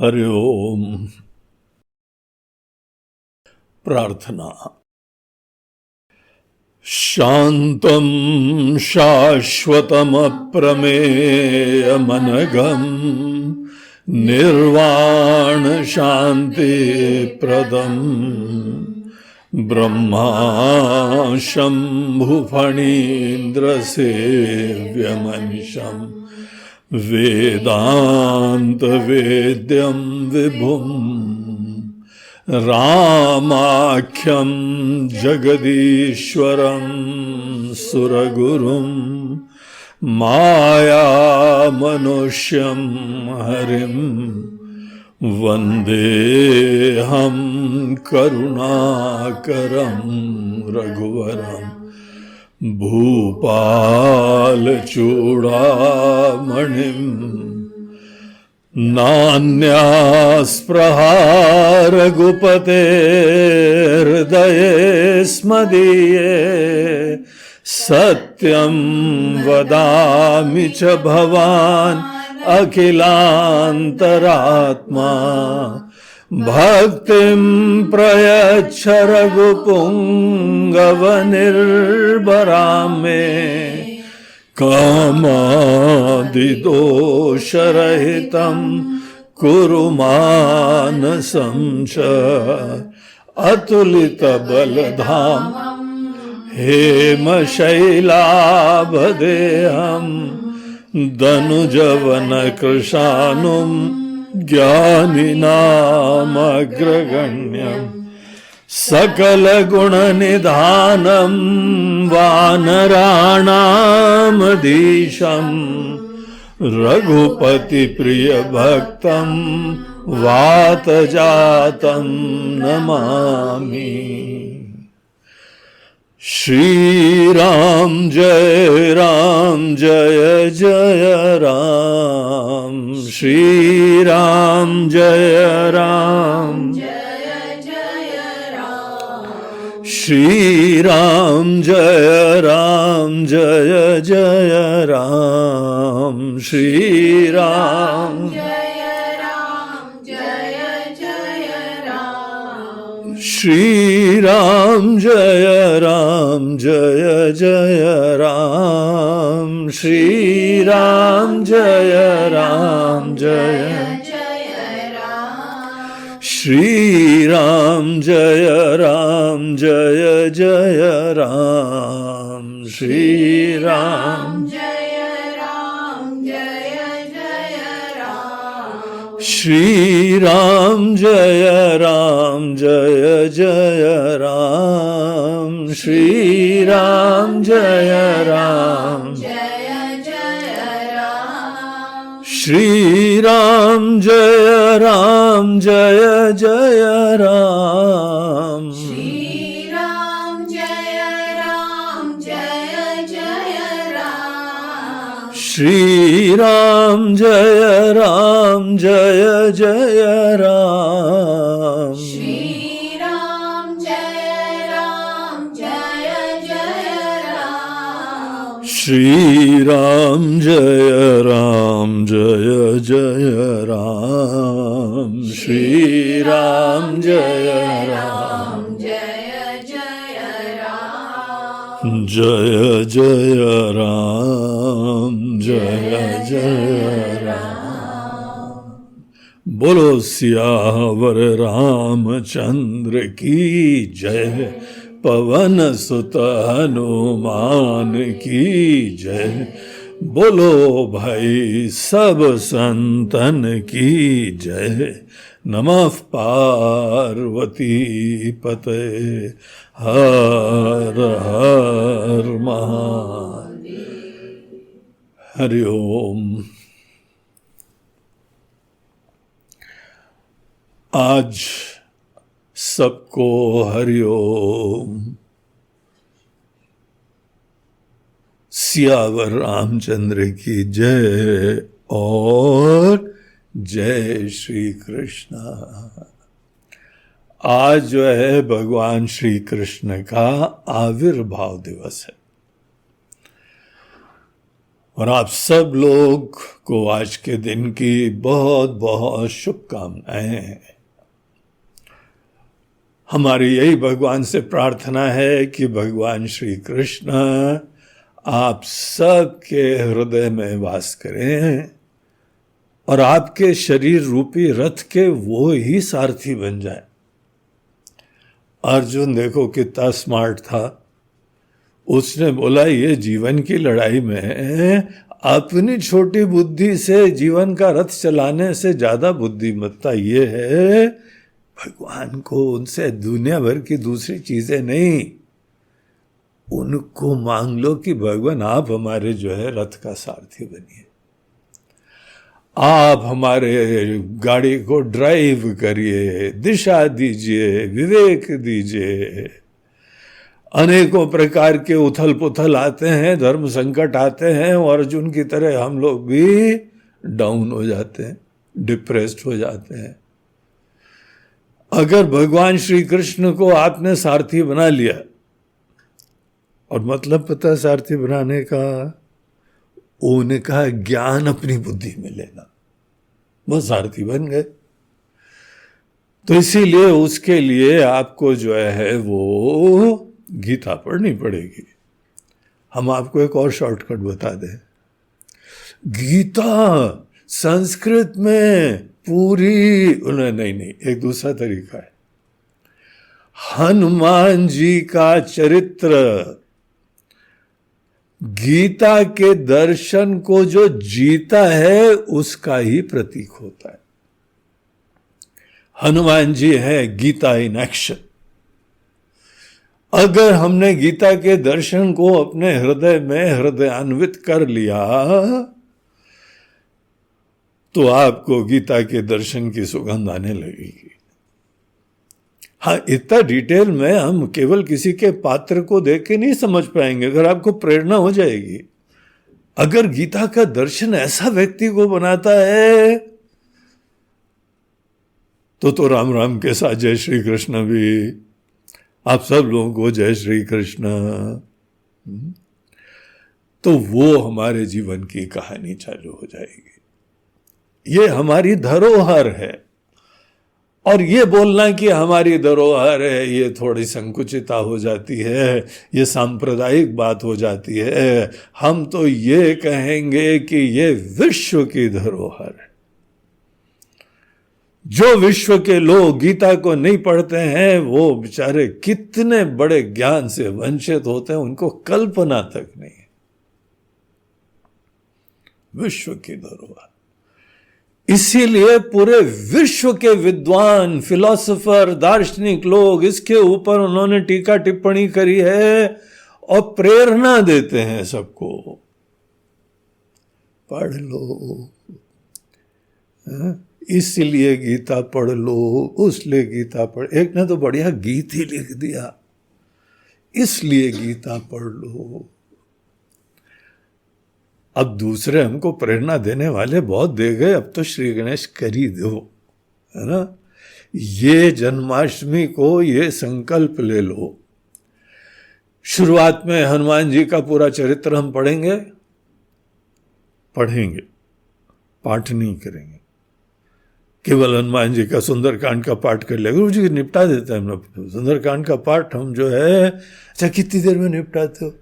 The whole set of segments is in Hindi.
हरि ओम। प्रार्थना। शांतं शाश्वतमप्रमेयमनघम् निर्वाण शांति प्रदम् ब्रह्मा शंभु फणीन्द्र सेव्यमनिशम् वेदांत वेद्यं विभुम् रामाख्यं जगदीश्वरं सुरगुरुं मायामनुष्यं हरिं वन्देऽहं करुणाकरं रघुवरं भूपालचूडामणिम् नान्यास्पृहा रघुपते हृदये स्मदीये सत्यं वदामि च भवान् अखिलान्तरात्मा भक्तिं प्रयच्छ रघुपुङ्गवनिर्भरां मे कामादिदोषरहितं कुरु मानसं च अतुलितबलधामं हेमशैलाभदेहं दनुजवनकृशानुं ज्ञानिनामग्रगण्यम् सकलगुणनिधानं वानराणामधीशं रघुपतिप्रियभक्तं वातजातं नमामि। श्रीराम जय जय राम, श्रीराम जय राम, श्रीराम जय जय राम, श्रीराम श्रीराम जय जय राम, श्रीराम जय श्रीराम जय जय राम, श्रीराम श्रीराम जय जय राम, श्रीराम जय श्रीराम जय जय राम, श्रीराम जय जय राम, श्रीराम जय जय राम, श्रीराम जय जय राम, जय राम। बोलो सियावर रामचंद्र की जय, पवन सुत हनुमान की जय। बोलो भाई सब संतन की जय। नमः पार्वती पते हर हर महादेव। हरि ओम। आज सबको हरि ओम। सियावर रामचंद्र की जय और जय श्री कृष्ण। आज जो है भगवान श्री कृष्ण का आविर्भाव दिवस है। और आप सब लोग को आज के दिन की बहुत बहुत शुभकामनाएं हैं। हमारी यही भगवान से प्रार्थना है कि भगवान श्री कृष्ण आप सबके हृदय में वास करें और आपके शरीर रूपी रथ के वो ही सारथी बन जाए। अर्जुन देखो कितना स्मार्ट था, उसने बोला ये जीवन की लड़ाई में अपनी छोटी बुद्धि से जीवन का रथ चलाने से ज्यादा बुद्धिमत्ता ये है भगवान को उनसे दुनिया भर की दूसरी चीजें नहीं, उनको मांग लो कि भगवान आप हमारे जो है रथ का सारथी बनिए, आप हमारे गाड़ी को ड्राइव करिए, दिशा दीजिए, विवेक दीजिए। अनेकों प्रकार के उथल पुथल आते हैं, धर्म संकट आते हैं और अर्जुन की तरह हम लोग भी डाउन हो जाते हैं, डिप्रेस्ड हो जाते हैं। अगर भगवान श्री कृष्ण को आपने सारथी बना लिया, और मतलब पता है सारथी बनाने का, उनका ज्ञान अपनी बुद्धि में लेना, वो सारथी बन गए। तो इसीलिए उसके लिए आपको जो है वो गीता पढ़नी पड़ेगी। हम आपको एक और शॉर्टकट बता दें, गीता संस्कृत में पूरी नहीं, एक दूसरा तरीका है। हनुमान जी का चरित्र गीता के दर्शन को जो जीता है उसका ही प्रतीक होता है। हनुमान जी है गीता इन एक्शन। अगर हमने गीता के दर्शन को अपने हृदय में हृदयान्वित कर लिया तो आपको गीता के दर्शन की सुगंध आने लगेगी। हाँ, इतना डिटेल में हम केवल किसी के पात्र को देख के नहीं समझ पाएंगे, अगर आपको प्रेरणा हो जाएगी। अगर गीता का दर्शन ऐसा व्यक्ति को बनाता है तो राम राम के साथ जय श्री कृष्ण भी। आप सब लोगों को जय श्री कृष्ण। तो वो हमारे जीवन की कहानी चालू हो जाएगी। ये हमारी धरोहर है, और ये बोलना कि हमारी धरोहर है ये थोड़ी संकुचिता हो जाती है, ये सांप्रदायिक बात हो जाती है। हम तो ये कहेंगे कि ये विश्व की धरोहर है। जो विश्व के लोग गीता को नहीं पढ़ते हैं वो बेचारे कितने बड़े ज्ञान से वंचित होते हैं, उनको कल्पना तक नहीं है। विश्व की धरोहर, इसीलिए पूरे विश्व के विद्वान, फिलोसोफर, दार्शनिक लोग इसके ऊपर उन्होंने टीका टिप्पणी करी है और प्रेरणा देते हैं सबको, पढ़ लो, इसलिए गीता पढ़ लो, उसलिए गीता पढ़। एक ने तो बढ़िया गीत ही लिख दिया, इसलिए गीता पढ़ लो। अब दूसरे हमको प्रेरणा देने वाले बहुत दे गए, अब तो श्री गणेश कर ही दो, है ना। ये जन्माष्टमी को ये संकल्प ले लो। शुरुआत में हनुमान जी का पूरा चरित्र हम पढ़ेंगे, पाठ नहीं करेंगे। केवल हनुमान जी का सुंदरकांड का पाठ कर ले, गुरु जी निपटा देते हैं हम लोग। सुंदरकांड का पाठ हम जो है, अच्छा कितनी देर में निपटाते हो?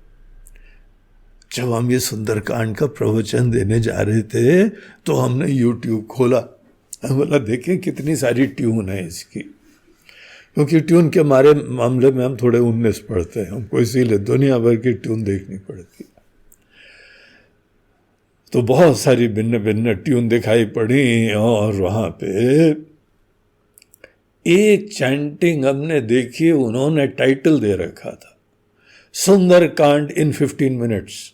जब हम ये सुंदरकांड का प्रवचन देने जा रहे थे तो हमने YouTube खोला, हम बोला देखें कितनी सारी ट्यून है इसकी, क्योंकि ट्यून के हमारे मामले में हम थोड़े 19 पढ़ते हैं, हमको इसीलिए दुनिया भर की ट्यून देखनी पड़ती। तो बहुत सारी भिन्न भिन्न ट्यून दिखाई पड़ी, और वहाँ पे एक चैंटिंग हमने देखी, उन्होंने टाइटल दे रखा था सुंदरकांड इन 15 मिनट्स।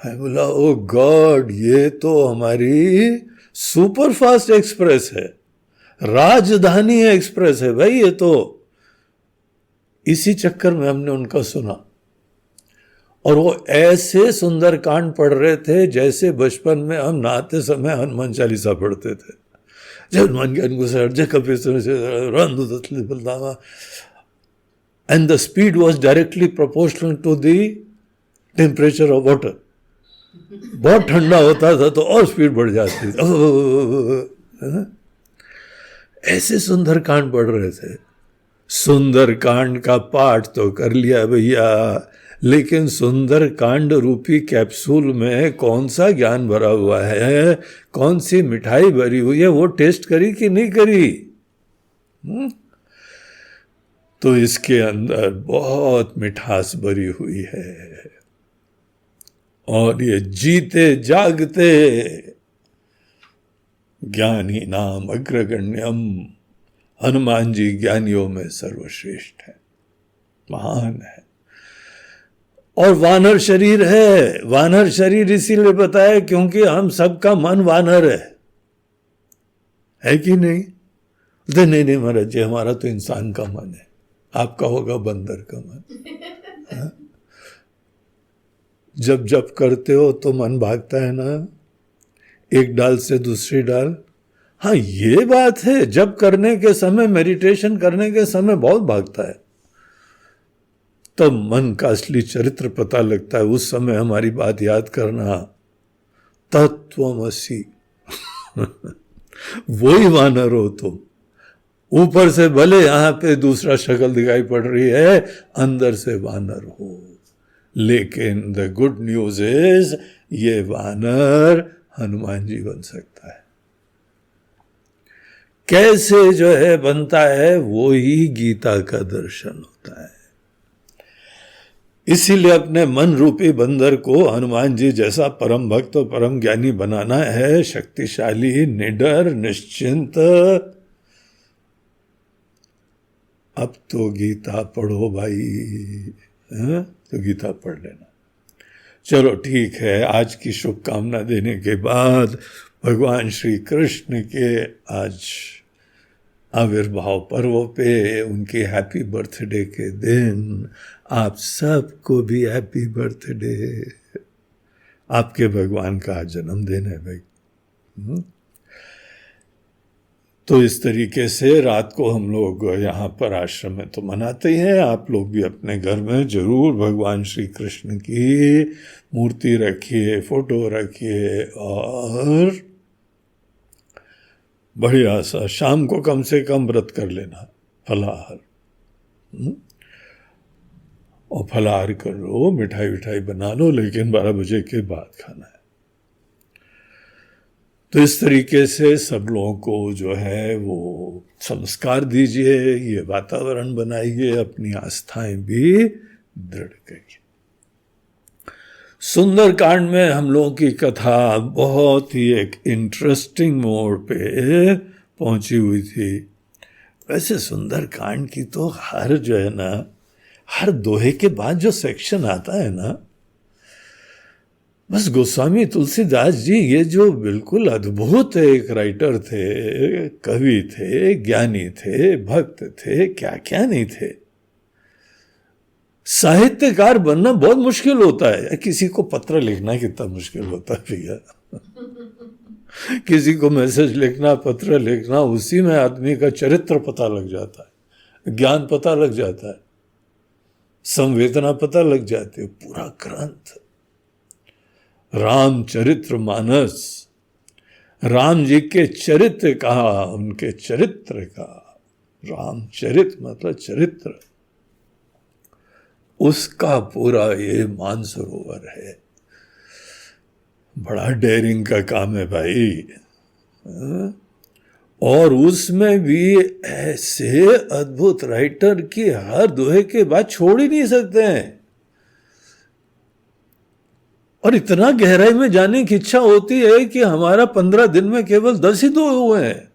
मैं बोला ओ गॉड, ये तो हमारी सुपर फास्ट एक्सप्रेस है, राजधानी एक्सप्रेस है भाई ये तो। इसी चक्कर में हमने उनका सुना, और वो ऐसे सुंदरकांड पढ़ रहे थे जैसे बचपन में हम नहाते समय हनुमान चालीसा पढ़ते थे। जय हनुमान ज्ञान गुसार, जय कपीश्वर से and the speed was directly proportional to the temperature of water. बहुत ठंडा होता था तो और स्पीड बढ़ जाती थी। ऐसे सुंदरकांड पढ़ रहे थे। सुंदरकांड का पाठ तो कर लिया भैया, लेकिन सुंदरकांड रूपी कैप्सूल में कौन सा ज्ञान भरा हुआ है, कौन सी मिठाई भरी हुई है, वो टेस्ट करी कि नहीं करी? तो इसके अंदर बहुत मिठास भरी हुई है। और ये जीते जागते ज्ञानी नाम अग्रगण्यम, हनुमान जी ज्ञानियों में सर्वश्रेष्ठ है, महान है। और वानर शरीर है। वानर शरीर इसीलिए बताया क्योंकि हम सबका मन वानर है कि नहीं? नहीं नहीं महाराज जी, हमारा तो इंसान का मन है, आपका होगा बंदर का मन। जब जब करते हो तो मन भागता है ना, एक डाल से दूसरी डाल। हाँ ये बात है, जब करने के समय, मेडिटेशन करने के समय बहुत भागता है, तब मन का असली चरित्र पता लगता है। उस समय हमारी बात याद करना, तत्वमसि। वही वानर हो तुम। ऊपर से भले यहां पे दूसरा शक्ल दिखाई पड़ रही है, अंदर से वानर हो। लेकिन द गुड न्यूज इज, ये वानर हनुमान जी बन सकता है। कैसे जो है बनता है, वो ही गीता का दर्शन होता है। इसीलिए अपने मन रूपी बंदर को हनुमान जी जैसा परम भक्त और परम ज्ञानी बनाना है, शक्तिशाली, निडर, निश्चिंत। अब तो गीता पढ़ो भाई, तो गीता पढ़ लेना। चलो ठीक है, आज की शुभकामना देने के बाद भगवान श्री कृष्ण के आज आविर्भाव पर्व पे, उनके हैप्पी बर्थडे के दिन आप सबको भी हैप्पी बर्थडे। आपके भगवान का जन्मदिन है भाई। तो इस तरीके से रात को हम लोग यहाँ पर आश्रम में तो मनाते ही हैं। आप लोग भी अपने घर में जरूर भगवान श्री कृष्ण की मूर्ति रखिए, फोटो रखिए, और बढ़िया सा शाम को कम से कम व्रत कर लेना, फलाहार। और फलाहार कर लो, मिठाई विठाई बना लो, लेकिन 12 बजे के बाद खाना है। तो इस तरीके से सब लोगों को जो है वो संस्कार दीजिए, ये वातावरण बनाइए, अपनी आस्थाएं भी दृढ़ करिए। सुंदरकांड में हम लोगों की कथा बहुत ही एक इंटरेस्टिंग मोड़ पे पहुंची हुई थी। वैसे सुंदरकांड की तो हर जो है ना, हर दोहे के बाद जो सेक्शन आता है ना, बस गोस्वामी तुलसीदास जी ये जो बिल्कुल अद्भुत एक राइटर थे, कवि थे, ज्ञानी थे, भक्त थे, क्या क्या नहीं थे। साहित्यकार बनना बहुत मुश्किल होता है। किसी को पत्र लिखना कितना मुश्किल होता है भैया। किसी को मैसेज लिखना, पत्र लिखना, उसी में आदमी का चरित्र पता लग जाता है, ज्ञान पता लग जाता है, संवेदना पता लग जाती है। पूरा ग्रंथ रामचरित्र मानस, राम जी के चरित्र का, उनके चरित्र का, रामचरित मतलब चरित्र, उसका पूरा ये मानसरोवर है। बड़ा डेयरिंग का काम है भाई। और उसमें भी ऐसे अद्भुत राइटर की हर दोहे के बाद छोड़ ही नहीं सकते हैं। और इतना गहराई में जाने की इच्छा होती है कि हमारा 15 दिन में केवल 10 ही दोहे हुए हैं।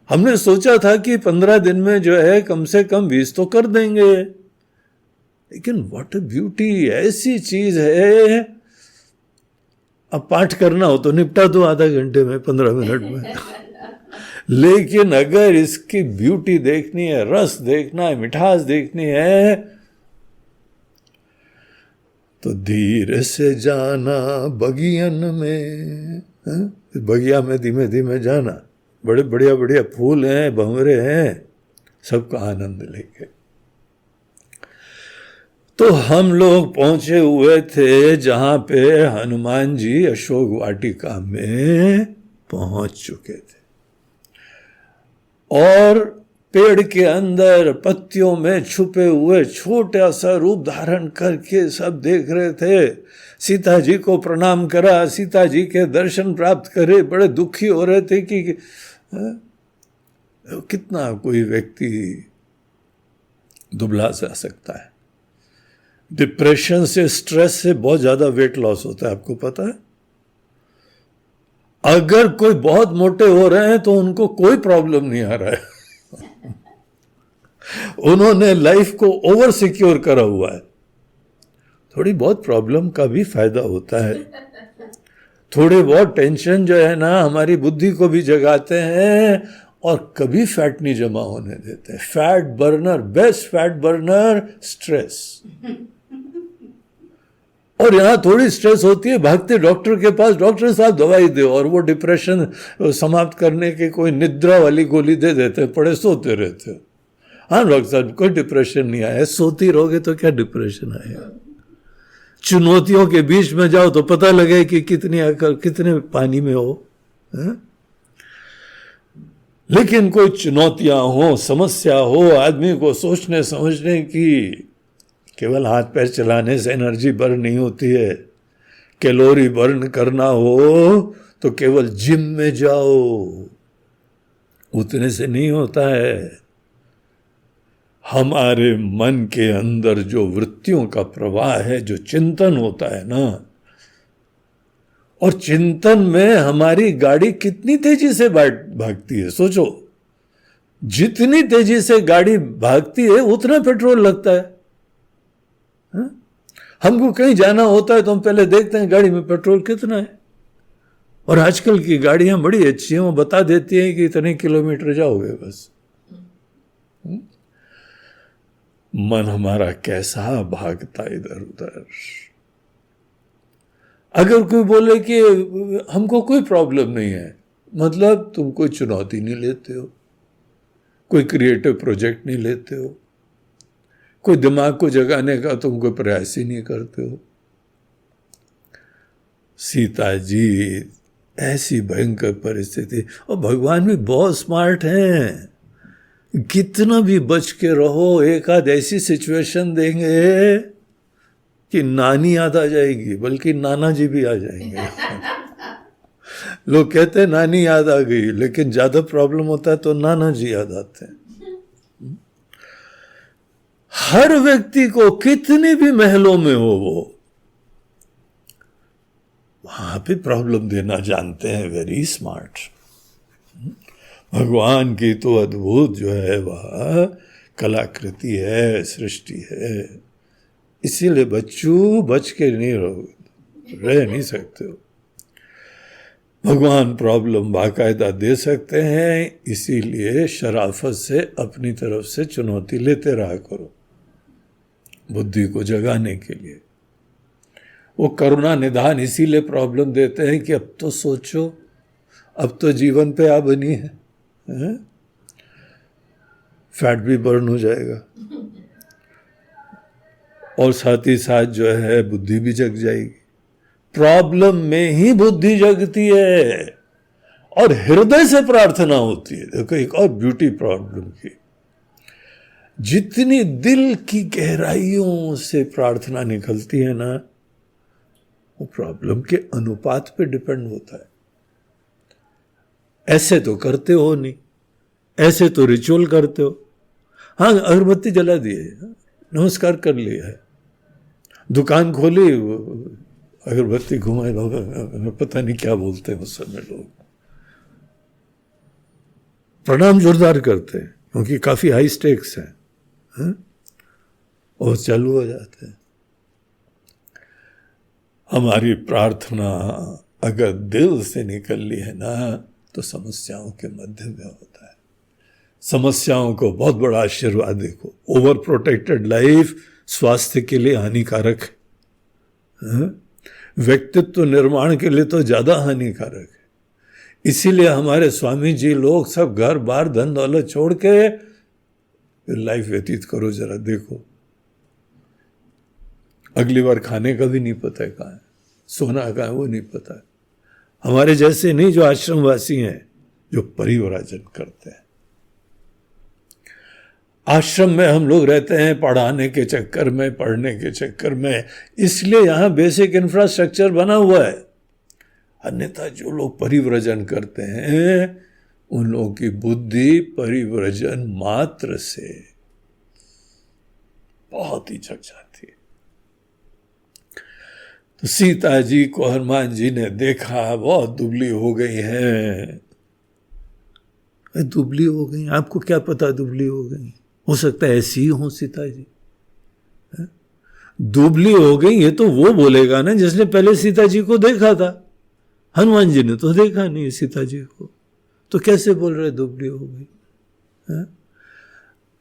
हमने सोचा था कि 15 दिन में जो है कम से कम 20 तो कर देंगे, लेकिन व्हाट अ ब्यूटी, ऐसी चीज है। अब पाठ करना हो तो निपटा दो आधा घंटे में, 15 मिनट में। लेकिन अगर इसकी ब्यूटी देखनी है, रस देखना है, मिठास देखनी है, तो धीरे से जाना बगियन में। बगिया में धीमे धीमे जाना, बड़े बढ़िया बढ़िया फूल हैं, भंवरे हैं, सबका आनंद लेके। तो हम लोग पहुंचे हुए थे जहां पे हनुमान जी अशोक वाटिका में पहुंच चुके थे, और पेड़ के अंदर पत्तियों में छुपे हुए छोटा सा रूप धारण करके सब देख रहे थे। सीता जी को प्रणाम करा, सीता जी के दर्शन प्राप्त करे, बड़े दुखी हो रहे थे कि कितना कोई व्यक्ति दुबला जा सकता है। डिप्रेशन से, स्ट्रेस से बहुत ज्यादा वेट लॉस होता है, आपको पता है। अगर कोई बहुत मोटे हो रहे हैं तो उनको कोई प्रॉब्लम नहीं आ रहा है उन्होंने लाइफ को ओवर सिक्योर करा हुआ है। थोड़ी बहुत प्रॉब्लम का भी फायदा होता है, थोड़े बहुत टेंशन जो है ना हमारी बुद्धि को भी जगाते हैं और कभी फैट नहीं जमा होने देते। Fat burner, best fat burner stress. और यहां थोड़ी स्ट्रेस होती है, भागते डॉक्टर के पास, डॉक्टर साहब दवाई दो, और वो डिप्रेशन समाप्त करने के कोई निद्रा वाली गोली दे देते, पड़े सोते रहते हो। हाँ डॉक्टर साहब कोई डिप्रेशन नहीं आया। सोती रहोगे तो क्या डिप्रेशन आएगा। चुनौतियों के बीच में जाओ तो पता लगे कि कितनी अकल, कितने पानी में हो। लेकिन कोई चुनौतियां हो, समस्या हो, आदमी को सोचने समझने की, केवल हाथ पैर चलाने से एनर्जी बर्न नहीं होती है। कैलोरी बर्न करना हो तो केवल जिम में जाओ, उतने से नहीं होता है। हमारे मन के अंदर जो वृत्तियों का प्रवाह है, जो चिंतन होता है ना, और चिंतन में हमारी गाड़ी कितनी तेजी से भागती है। सोचो, जितनी तेजी से गाड़ी भागती है उतना पेट्रोल लगता है। हमको कहीं जाना होता है तो हम पहले देखते हैं गाड़ी में पेट्रोल कितना है। और आजकल की गाड़ियां बड़ी अच्छी हैं, वो बता देती हैं कि इतने किलोमीटर जाओगे बस। मन हमारा कैसा भागता इधर उधर। अगर कोई बोले कि हमको कोई प्रॉब्लम नहीं है, मतलब तुम कोई चुनौती नहीं लेते हो, कोई क्रिएटिव प्रोजेक्ट नहीं लेते हो, कोई दिमाग को जगाने का तुम कोई प्रयास ही नहीं करते हो। सीता जी ऐसी भयंकर परिस्थिति, और भगवान भी बहुत स्मार्ट हैं। कितना भी बच के रहो, एक आध ऐसी सिचुएशन देंगे कि नानी याद आ जाएगी, बल्कि नाना जी भी आ जाएंगे लोग कहते हैं नानी याद आ गई, लेकिन ज्यादा प्रॉब्लम होता है तो नाना जी याद आते हैं। हर व्यक्ति को, कितने भी महलों में हो वो, वहां पे प्रॉब्लम देना जानते हैं। Very smart. भगवान की तो अद्भुत जो है वह कलाकृति है, सृष्टि है। इसीलिए बच्चों बच के नहीं रह नहीं सकते हो। भगवान प्रॉब्लम बाकायदा दे सकते हैं, इसीलिए शराफत से अपनी तरफ से चुनौती लेते रहा करो, बुद्धि को जगाने के लिए। वो करुणा निधान इसीलिए प्रॉब्लम देते हैं कि अब तो सोचो, अब तो जीवन पे आ बनी है, फैट भी बर्न हो जाएगा और साथ ही साथ जो है बुद्धि भी जग जाएगी। प्रॉब्लम में ही बुद्धि जगती है और हृदय से प्रार्थना होती है। देखो एक और ब्यूटी प्रॉब्लम की, जितनी दिल की गहराइयों से प्रार्थना निकलती है ना, वो प्रॉब्लम के अनुपात पे डिपेंड होता है। ऐसे तो करते हो नहीं, ऐसे तो रिचुअल करते हो। हाँ, अगरबत्ती जला दिए, नमस्कार कर लिया है, दुकान खोली, अगरबत्ती घुमाए, पता नहीं क्या बोलते हैं उस समय लोग, प्रणाम जोरदार करते हैं क्योंकि काफी हाई स्टेक्स हैं, और चालू हो जाते हैं। हमारी प्रार्थना अगर दिल से निकल ली है ना, तो समस्याओं के मध्य में होता है। समस्याओं को बहुत बड़ा आशीर्वाद देखो। ओवर प्रोटेक्टेड लाइफ स्वास्थ्य के लिए हानिकारक है, व्यक्तित्व निर्माण के लिए तो ज्यादा हानिकारक है। इसीलिए हमारे स्वामी जी लोग सब घर बार धन दौलत छोड़ के लाइफ व्यतीत करो, जरा देखो अगली बार खाने का भी नहीं पता है कहाँ है, सोना कहाँ है वो नहीं पता है। हमारे जैसे नहीं जो आश्रमवासी हैं, जो परिव्राजन करते हैं। आश्रम में हम लोग रहते हैं पढ़ाने के चक्कर में, पढ़ने के चक्कर में, इसलिए यहाँ बेसिक इंफ्रास्ट्रक्चर बना हुआ है। अन्यथा जो लोग परिव्रजन करते हैं उन लोगों की बुद्धि परिव्रजन मात्र से बहुत ही जग जाती है। तो सीता जी को हनुमान जी ने देखा, बहुत दुबली हो गई हैं। दुबली हो गई, आपको क्या पता दुबली हो गई? हो सकता है ऐसी ही हो सीता जी। दुबली हो गई ये तो वो बोलेगा ना जिसने पहले सीता जी को देखा था। हनुमान जी ने तो देखा नहीं सीता जी को, तो कैसे बोल रहे दुबली हो गई? है?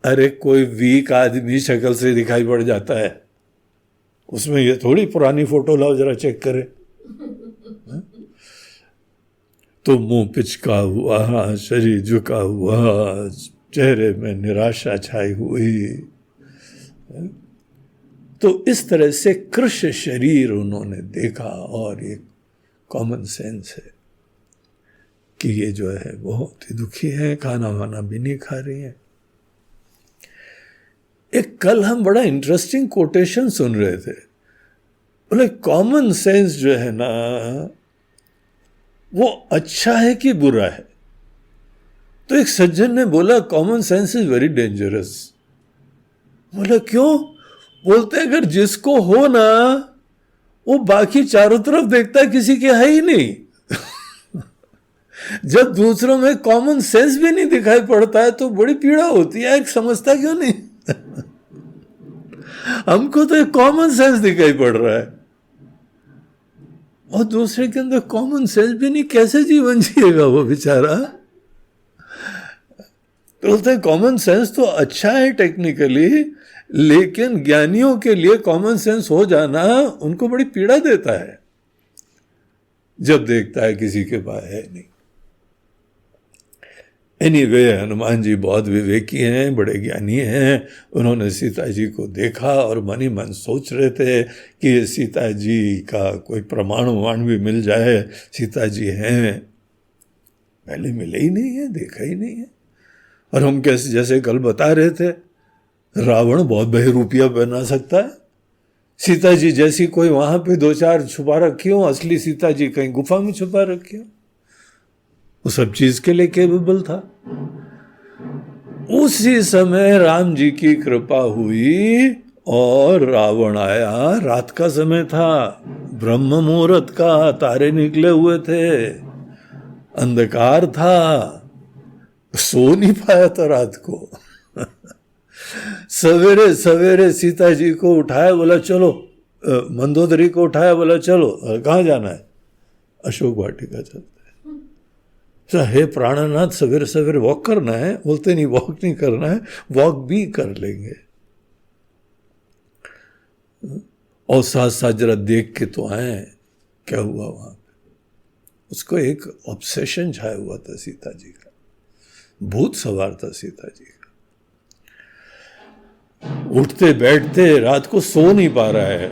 अरे कोई वीक आदमी शक्ल से दिखाई पड़ जाता है, उसमें ये थोड़ी पुरानी फोटो लाओ जरा चेक करें। तो मुंह पिचका हुआ, शरीर झुका हुआ, चेहरे में निराशा छाई हुई। तो इस तरह से कृश शरीर उन्होंने देखा, और ये कॉमन सेंस है कि ये जो है बहुत ही दुखी है, खाना वाना भी नहीं खा रही है। एक कल हम बड़ा इंटरेस्टिंग कोटेशन सुन रहे थे, बोले कॉमन सेंस जो है ना वो अच्छा है कि बुरा है? तो एक सज्जन ने बोला common sense is very dangerous. बोला क्यों? बोलते अगर जिसको हो ना वो बाकी चारों तरफ देखता, किसी के है ही नहीं। जब दूसरों में कॉमन सेंस भी नहीं दिखाई पड़ता है तो बड़ी पीड़ा होती है। एक समझता क्यों नहीं? हमको तो एक कॉमन सेंस दिखाई पड़ रहा है और दूसरे के अंदर कॉमन सेंस भी नहीं, कैसे जीवन जिएगा वो बेचारा? तो बोलते हैं कॉमन सेंस तो अच्छा है टेक्निकली, लेकिन ज्ञानियों के लिए कॉमन सेंस हो जाना उनको बड़ी पीड़ा देता है जब देखता है किसी के पास है नहीं। एनीवे, हनुमान जी बहुत विवेकी हैं, बड़े ज्ञानी हैं। उन्होंने सीता जी को देखा और मन ही मन सोच रहे थे कि ये सीता जी का कोई प्रमाण वमाण भी मिल जाए, सीता जी हैं। पहले मिले ही नहीं है, देखा ही नहीं है। और हम कैसे जैसे कल बता रहे थे, रावण बहुत बहरूपिया बना सकता है। सीता जी जैसी कोई वहां पे दो चार छुपा रखी हो, असली सीता जी कहीं गुफा में छुपा रखी हो, वो सब चीज के लिए केपेबल था। उसी समय राम जी की कृपा हुई और रावण आया। रात का समय था, ब्रह्म मुहूर्त का, तारे निकले हुए थे, अंधकार था, सो नहीं पाया था रात को। सवेरे सवेरे सीता जी को उठाया, बोला चलो, मंदोदरी को उठाया, बोला चलो, कहाँ जाना है? अशोक वाटिका चलते हैं। हे प्राणनाथ, सवेरे सवेरे वॉक करना है? बोलते नहीं, वॉक नहीं करना है, वॉक भी कर लेंगे और साथ साथ जरा देख के तो आए क्या हुआ वहां पे। उसको एक ऑब्सेशन छाया हुआ था सीता जी का, भूत सवार था सीता जी का। उठते बैठते रात को सो नहीं पा रहा है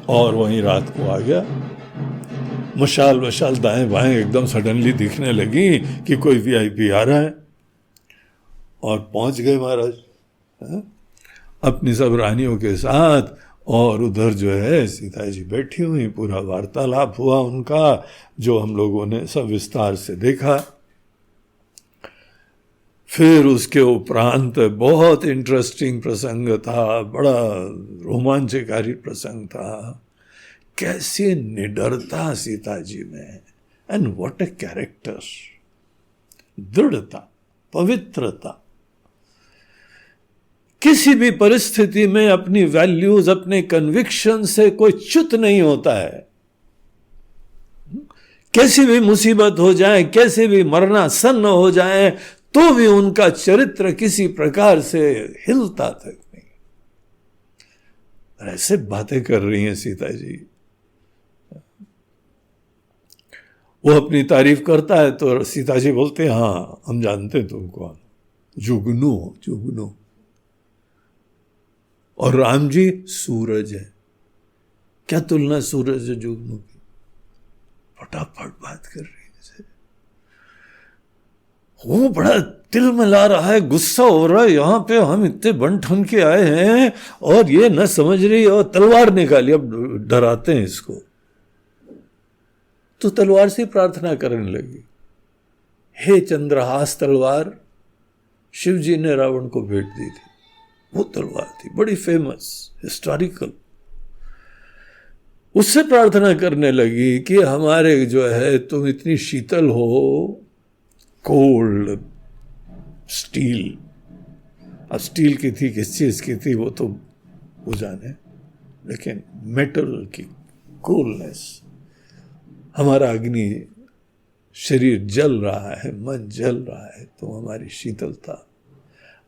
और वहीं रात को आ गया। मशाल मशाल दाएं बाएं एकदम सडनली दिखने लगी कि कोई वीआईपी आ रहा है, और पहुंच गए महाराज अपनी सब रानियों के साथ। और उधर जो है सीता जी बैठी हुई, पूरा वार्तालाप हुआ उनका, जो हम लोगों ने सब विस्तार से देखा। फिर उसके उपरांत बहुत इंटरेस्टिंग प्रसंग था, बड़ा रोमांचकारी प्रसंग था। कैसी निडरता सीता जी में, एंड व्हाट ए कैरेक्टर, दृढ़ता, पवित्रता। किसी भी परिस्थिति में अपनी वैल्यूज, अपने कन्विक्शन से कोई च्युत नहीं होता है। कैसी भी मुसीबत हो जाए, कैसे भी मरना सन्न हो जाए, तो भी उनका चरित्र किसी प्रकार से हिलता तक नहीं। ऐसे बातें कर रही हैं सीता जी। वो अपनी तारीफ करता है तो सीता जी बोलते हैं हाँ हम जानते हैं तुम कौन, जुगनू जुगनू। और राम जी सूरज है, क्या तुलना सूरज और जुगनू की, फटाफट बात कर रही है। वो बड़ा तिल मिला रहा है, गुस्सा हो रहा है, यहां पे हम इतने बन ठन के आए हैं और ये न समझ रही, और तलवार निकाली, अब डराते हैं इसको। तो तलवार से प्रार्थना करने लगी, हे चंद्रहास तलवार, शिव जी ने रावण को भेंट दी थी। वो तलवार थी बड़ी फेमस, हिस्टोरिकल। उससे प्रार्थना करने लगी कि हमारे जो है तुम इतनी शीतल हो, कोल्ड स्टील, अब स्टील की थी किस चीज की थी वो तो वो जाने, लेकिन मेटल की कूलनेस, हमारा अग्नि शरीर जल रहा है, मन जल रहा है, तो हमारी शीतलता,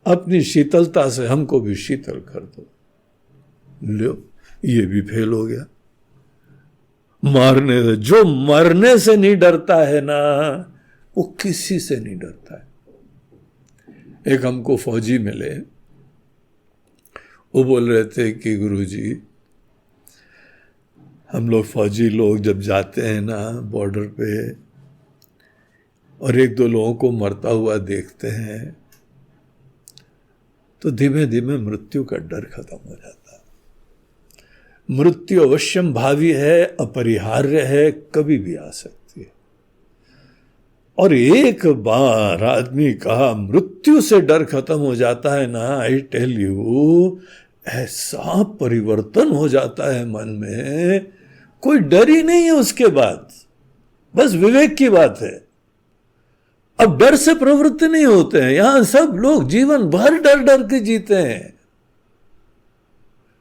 अपनी शीतलता से हमको भी शीतल कर दो। लो, ये भी फेल हो गया। मारने से, जो मरने से नहीं डरता है ना, वो किसी से नहीं डरता है। एक हमको फौजी मिले, वो बोल रहे थे कि गुरुजी, हम लोग फौजी लोग जब जाते हैं ना बॉर्डर पे और एक दो लोगों को मरता हुआ देखते हैं तो धीमे धीमे मृत्यु का डर खत्म हो जाता है। मृत्यु अवश्यम भावी है, अपरिहार्य है, कभी भी आ सकती है। और एक बार आदमी का मृत्यु से डर खत्म हो जाता है ना, आई टेल यू, ऐसा परिवर्तन हो जाता है मन में, कोई डर ही नहीं है उसके बाद, बस विवेक की बात है। अब डर से प्रवृत्त नहीं होते हैं, यहां सब लोग जीवन भर डर डर के जीते हैं,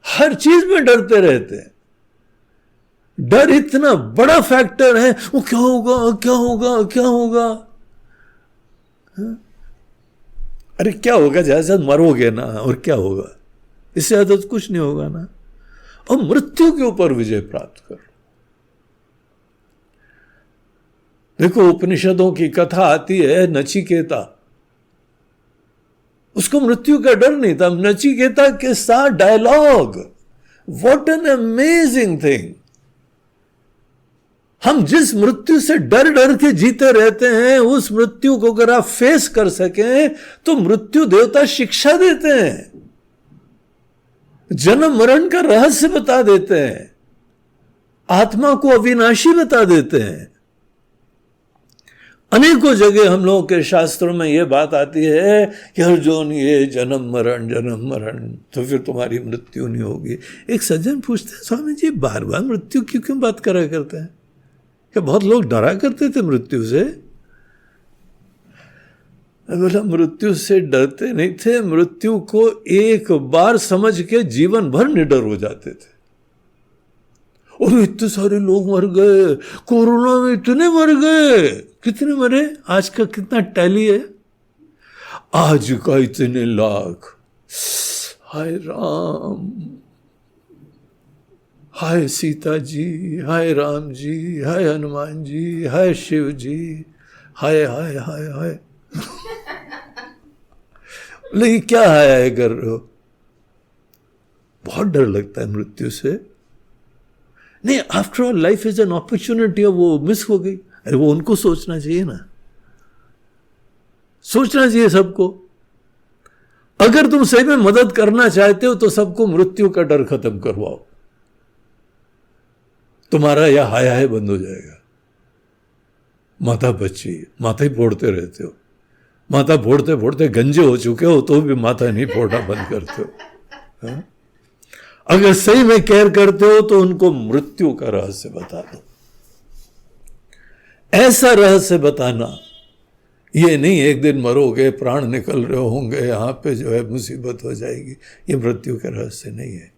हर चीज में डरते रहते हैं। डर इतना बड़ा फैक्टर है, वो क्या होगा क्या होगा क्या होगा। अरे क्या होगा, जैसे मरोगे ना, और क्या होगा, इससे ज्यादा तो कुछ नहीं होगा ना। और मृत्यु के ऊपर विजय प्राप्त कर। देखो उपनिषदों की कथा आती है, नचिकेता, उसको मृत्यु का डर नहीं था। नचिकेता के साथ dialogue, what an amazing thing. हम जिस मृत्यु से डर डर के जीते रहते हैं, उस मृत्यु को अगर आप फेस कर सकें तो मृत्यु देवता शिक्षा देते हैं, जन्म मरण का रहस्य बता देते हैं, आत्मा को अविनाशी बता देते हैं। अनेकों जगह हम लोगों के शास्त्रों में यह बात आती है कि अर्जुन ये जन्म मरण, तो फिर तुम्हारी मृत्यु नहीं होगी। एक सज्जन पूछते हैं, स्वामी जी बार बार मृत्यु की क्यों बात करा करते हैं? क्या बहुत लोग डरा करते थे मृत्यु से? बोला मृत्यु से डरते नहीं थे, मृत्यु को एक बार समझ के जीवन भर निडर हो जाते थे। और इतने सारे लोग मर गए, कोरोना में इतने मर गए, कितने मरे? आज का कितना टैली है? आज का इतने लाख। हाय राम, हाय सीता जी, हाय राम जी, हाय हनुमान जी, हाय शिव जी, हाय हाय हाय हाय। लेकिन क्या हाय कर रहे हो? बहुत डर लगता है मृत्यु से। नहीं, after all life is an opportunity, वो मिस हो गई। अरे वो उनको सोचना चाहिए ना, सोचना चाहिए सबको। अगर तुम सही में मदद करना चाहते हो तो सबको मृत्यु का डर खत्म करवाओ, तुम्हारा यह हाय हाय बंद हो जाएगा। माथा बच्ची, माथा ही फोड़ते रहते हो, माथा फोड़ते फोड़ते गंजे हो चुके हो तो भी माथा नहीं फोड़ना बंद करते हो। हा? अगर सही में केयर करते हो तो उनको मृत्यु का रहस्य बता दो। ऐसा रहस्य बताना, ये नहीं एक दिन मरोगे, प्राण निकल रहे होंगे, यहां पे जो है मुसीबत हो जाएगी, ये मृत्यु का रहस्य नहीं है।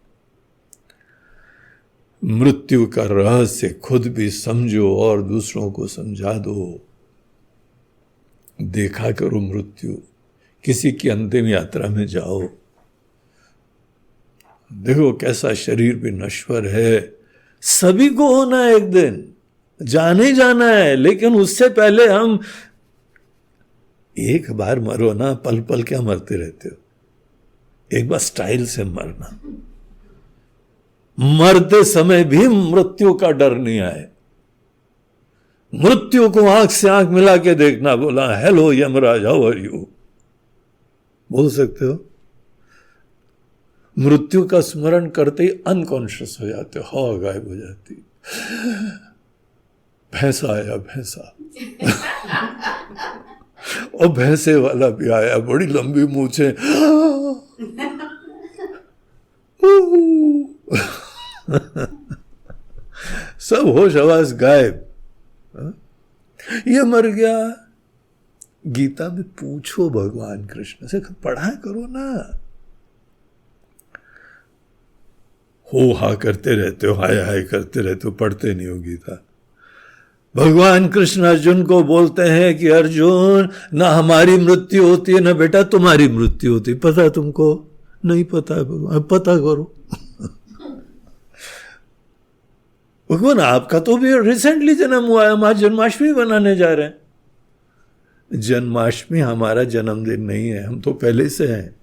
मृत्यु का रहस्य खुद भी समझो और दूसरों को समझा दो। देखा करो मृत्यु, किसी की अंतिम यात्रा में जाओ, देखो कैसा शरीर भी नश्वर है, सभी को होना है एक दिन, जाने ही जाना है। लेकिन उससे पहले हम एक बार मरो ना, पल पल क्या मरते रहते हो, एक बार स्टाइल से मरना। मरते समय भी मृत्यु का डर नहीं आए। मृत्यु को आंख से आंख मिला के देखना, बोला hello Yamraj, how are you, बोल सकते हो। मृत्यु का स्मरण करते ही अनकॉन्शियस हो जाते हो, हवा गायब हो जाती। भैंसा आया, भैंसा और भैंसे वाला भी आया, बड़ी लंबी मूछें सब होश आवाज गायब। ये मर गया। गीता में पूछो भगवान कृष्ण से, पढ़ा करो ना। हो हा करते रहते हो, हाय हाय करते रहते हो, पढ़ते नहीं हो गीता। भगवान कृष्ण अर्जुन को बोलते हैं कि अर्जुन, ना हमारी मृत्यु होती है ना बेटा तुम्हारी मृत्यु होती। पता है तुमको? नहीं पता है भगवान, पता करो। भगवान आपका तो भी रिसेंटली जन्म हुआ है, हम आज जन्माष्टमी बनाने जा रहे हैं। जन्माष्टमी हमारा जन्मदिन नहीं है, हम तो पहले से हैं।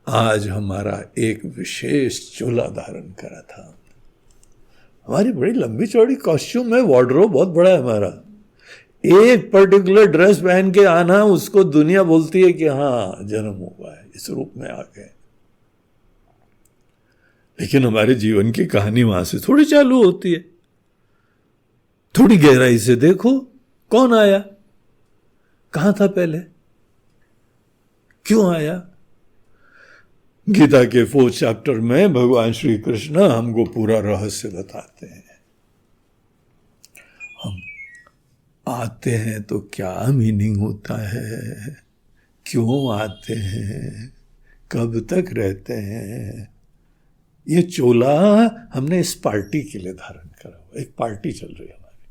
आज हमारा एक विशेष चोला धारण करा था। हमारी बड़ी लंबी चौड़ी कॉस्ट्यूम है, वार्डरोब बहुत बड़ा है हमारा। एक पर्टिकुलर ड्रेस पहन के आना, उसको दुनिया बोलती है कि हाँ जन्म हुआ है, इस रूप में आ गए। लेकिन हमारे जीवन की कहानी वहां से थोड़ी चालू होती है। थोड़ी गहराई से देखो, कौन आया, कहां था पहले, क्यों आया। गीता के 4th चैप्टर में भगवान श्री कृष्ण हमको पूरा रहस्य बताते हैं। हम आते हैं तो क्या मीनिंग होता है, क्यों आते हैं, कब तक रहते हैं। ये चोला हमने इस पार्टी के लिए धारण करा हुआ। एक पार्टी चल रही है हमारी,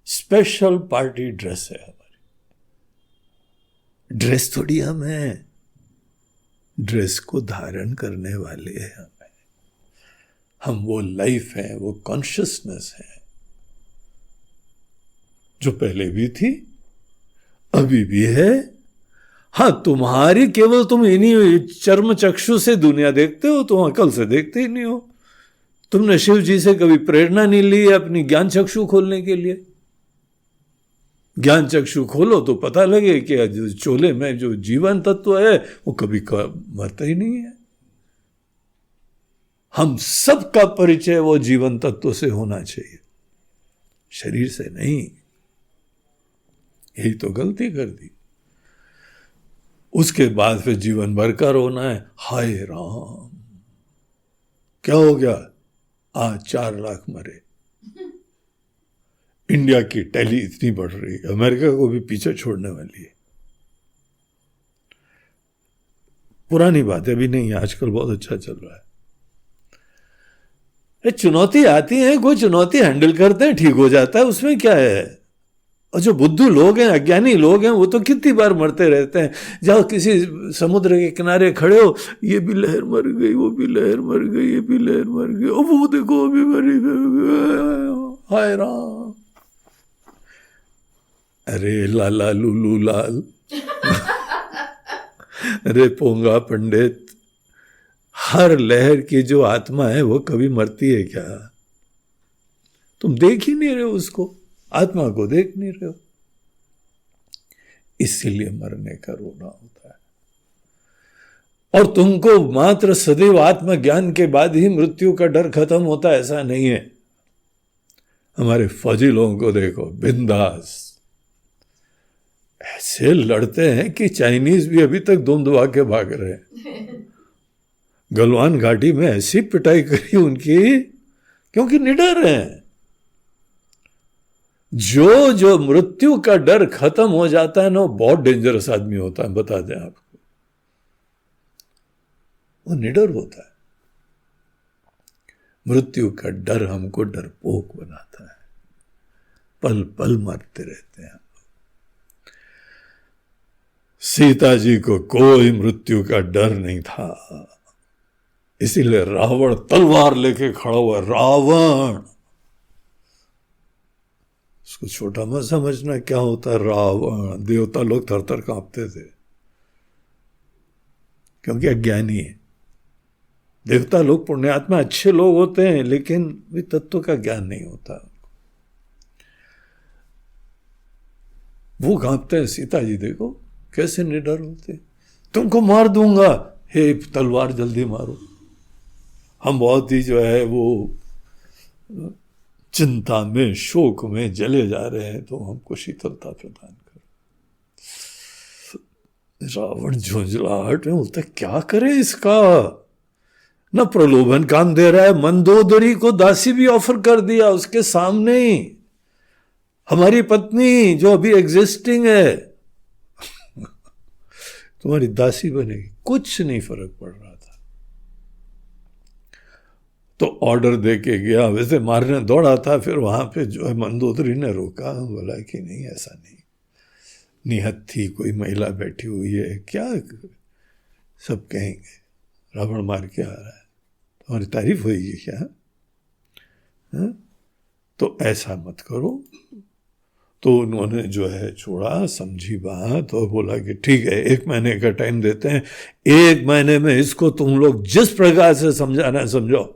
स्पेशल पार्टी ड्रेस है हमारी। ड्रेस थोड़ी हम हैं, ड्रेस को धारण करने वाले हैं हम वो लाइफ है, वो कॉन्शियसनेस है जो पहले भी थी, अभी भी है। हाँ, तुम्हारी केवल तुम इन्हीं चर्म चक्षु से दुनिया देखते हो, तुम अकल से देखते ही नहीं हो। तुमने शिव जी से कभी प्रेरणा नहीं ली अपनी ज्ञान चक्षु खोलने के लिए। ज्ञान चक्षु खोलो तो पता लगे कि जो चोले में जो जीवन तत्व है वो कभी मरता ही नहीं है। हम सबका परिचय वो जीवन तत्व से होना चाहिए, शरीर से नहीं। यही तो गलती कर दी। उसके बाद फिर जीवन भर का रोना है, हाय राम क्या हो गया, आज 4 लाख मरे। इंडिया की टैली इतनी बढ़ रही है, अमेरिका को भी पीछे छोड़ने वाली है। पुरानी बात है, अभी नहीं, आजकल बहुत अच्छा चल रहा है। चुनौती आती है, कोई चुनौती हैंडल करते हैं, ठीक हो जाता है, उसमें क्या है। और जो बुद्धू लोग हैं, अज्ञानी लोग हैं, वो तो कितनी बार मरते रहते हैं। जाओ किसी समुद्र के किनारे खड़े हो, ये भी लहर मर गई, वो भी लहर मर गई, ये भी लहर मर गई, और वो देखो अभी मरी, हाय राम। अरे लाला लूलू लाल अरे पोंगा पंडित, हर लहर की जो आत्मा है वो कभी मरती है क्या? तुम देख ही नहीं रहे हो उसको, आत्मा को देख नहीं रहे हो, इसीलिए मरने का रोना होता है। और तुमको मात्र सदैव आत्मज्ञान के बाद ही मृत्यु का डर खत्म होता है, ऐसा नहीं है। हमारे फौजी लोगों को देखो, बिंदास ऐसे लड़ते हैं कि चाइनीज भी अभी तक दुम दुआ के भाग रहे हैं। गलवान घाटी में ऐसी पिटाई करी उनकी, क्योंकि निडर हैं। जो मृत्यु का डर खत्म हो जाता है ना, वो बहुत डेंजरस आदमी होता है, बता दें आपको। वो निडर होता है। मृत्यु का डर हमको डरपोक बनाता है, पल पल मरते रहते हैं। सीता जी को कोई मृत्यु का डर नहीं था, इसीलिए रावण तलवार लेके खड़ा हुआ। रावण, उसको छोटा मत समझना, क्या होता है रावण। देवता लोग थर थर कांपते थे, क्योंकि अज्ञानी है। देवता लोग, पुण्यात्मा, अच्छे लोग होते हैं, लेकिन वे तत्व का ज्ञान नहीं होता। वो कांपते हैं, सीता जी देखो कैसे निडर होते, तुमको मार दूंगा, हे तलवार जल्दी मारो। हम बहुत ही जो है वो चिंता में, शोक में जले जा रहे हैं, तो हमको शीतलता प्रदान करो। रावण झुंझलाहट में बोलता क्या करे इसका, न प्रलोभन काम दे रहा है, मंदोदरी को दासी भी ऑफर कर दिया उसके सामने ही, हमारी पत्नी जो अभी एग्जिस्टिंग है तुम्हारी दासी बनेगी। कुछ नहीं फर्क पड़ रहा था। तो ऑर्डर दे के गया, वैसे मारने दौड़ा था, फिर वहां पे जो है मंदोदरी ने रोका, बोला कि नहीं ऐसा नहीं, निहत थी, कोई महिला बैठी हुई है, क्या सब कहेंगे रावण मार के आ रहा है, तुम्हारी तारीफ होगी क्या? है? तो ऐसा मत करो। तो उन्होंने जो है छोड़ा, समझी बात, और बोला कि ठीक है 1 महीने का टाइम देते हैं, 1 महीने में इसको तुम लोग जिस प्रकार से समझाना है समझाओ,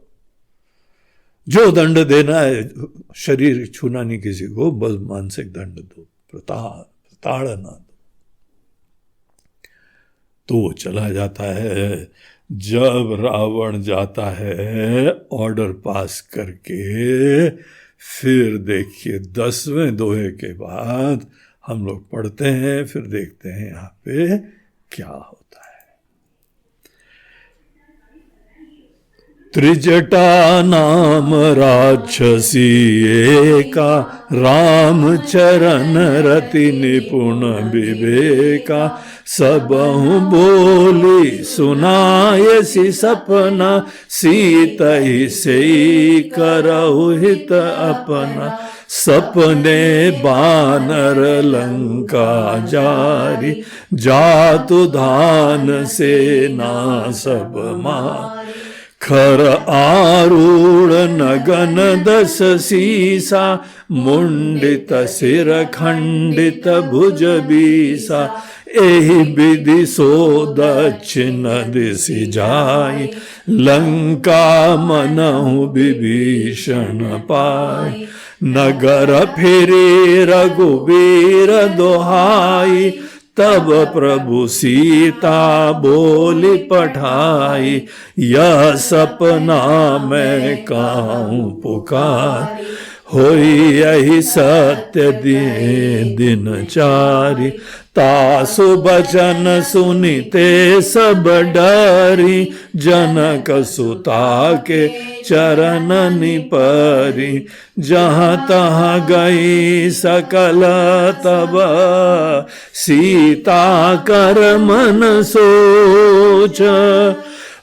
जो दंड देना है, शरीर छूना नहीं किसी को, बस मानसिक दंड दो, प्रताड़ना दो। तो वो चला जाता है। जब रावण जाता है ऑर्डर पास करके, फिर देखिए 10वें दोहे के बाद हम लोग पढ़ते हैं, फिर देखते हैं यहाँ पे क्या होता है। त्रिजटा नाम राक्षसी एका, राम चरण रति निपुण विवेका, सबहु बोली सुनायसी सपना, सीतहि से करहु हित अपना, सपने बानर लंका जारी, जातु धान सेना सब मार, खर आरूढ़ नगन 10 सीसा, मुंडित सिर खंडित भुज बीसा, एहि विधि सो दक्षिण दिशि जाई, लंका मनहु विभीषण पाई, नगर फिरे रघुवीर दोहाई, तब प्रभु सीता बोली पठाई, यह सपना मैं काहूँ पुकार, होई यही सत्य दिनचारी, तासु बचन सुनिते सब डरी, जनक सुता के चरण निपरी, जहाँ तहाँ गई सकल तब, सीता कर मन सोच,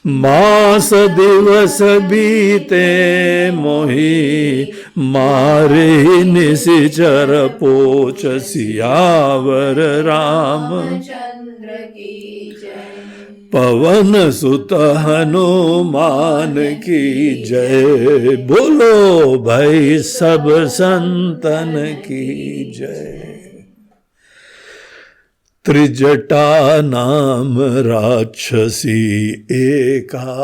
मास दिवस बीते मोहि, मारे निशिचर पोच, सियावर रामचंद्र की जय, पवन सुत हनुमान की जय, बोलो भाई सब संतन की जय। त्रिजटा नाम राक्षसी एका,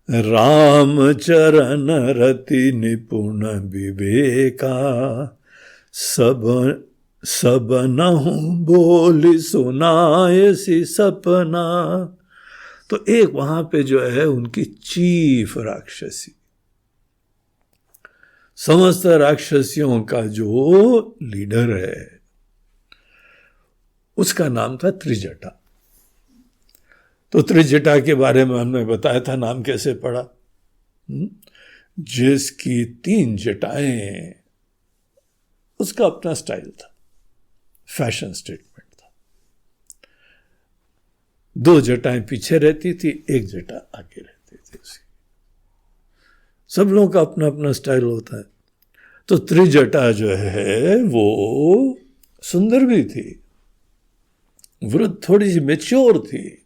राम चरण रति निपुण विवेका, सब नहु बोली सुनायसी सपना। तो एक वहां पे जो है उनकी चीफ राक्षसी, समस्त राक्षसियों का जो लीडर है, उसका नाम था त्रिजटा। तो त्रिजटा के बारे में हमने बताया था, नाम कैसे पड़ा। जिसकी 3 जटाएं, उसका अपना स्टाइल था, फैशन स्टेटमेंट था। 2 जटाएं पीछे रहती थी, 1 जटा आगे रहती थी उसकी। सब लोगों का अपना अपना स्टाइल होता है। तो त्रिजटा जो है वो सुंदर भी थी, वृद्ध, थोड़ी सी मैच्योर थी,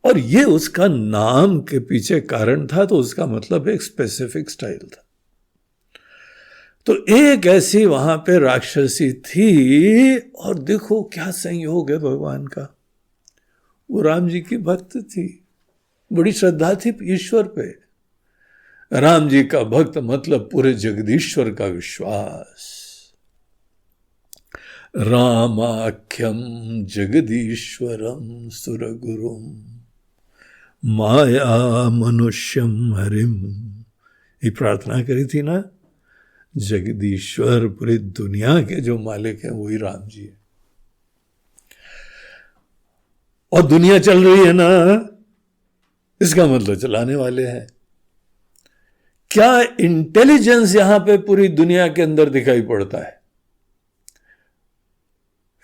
और ये उसका नाम के पीछे कारण था, तो उसका मतलब एक स्पेसिफिक स्टाइल था। तो एक ऐसी वहां पे राक्षसी थी, और देखो क्या संयोग है भगवान का, वो राम जी की भक्त थी, बड़ी श्रद्धा थी ईश्वर पे। राम जी का भक्त मतलब पूरे जगदीश्वर का विश्वास। रामाख्यम जगदीश्वरम सुरगुरुम माया मनुष्यम हरिम, ये प्रार्थना करी थी ना। जगदीश्वर पूरी दुनिया के जो मालिक हैं वही राम जी है। और दुनिया चल रही है ना, इसका मतलब चलाने वाले हैं। क्या इंटेलिजेंस यहां पे पूरी दुनिया के अंदर दिखाई पड़ता है।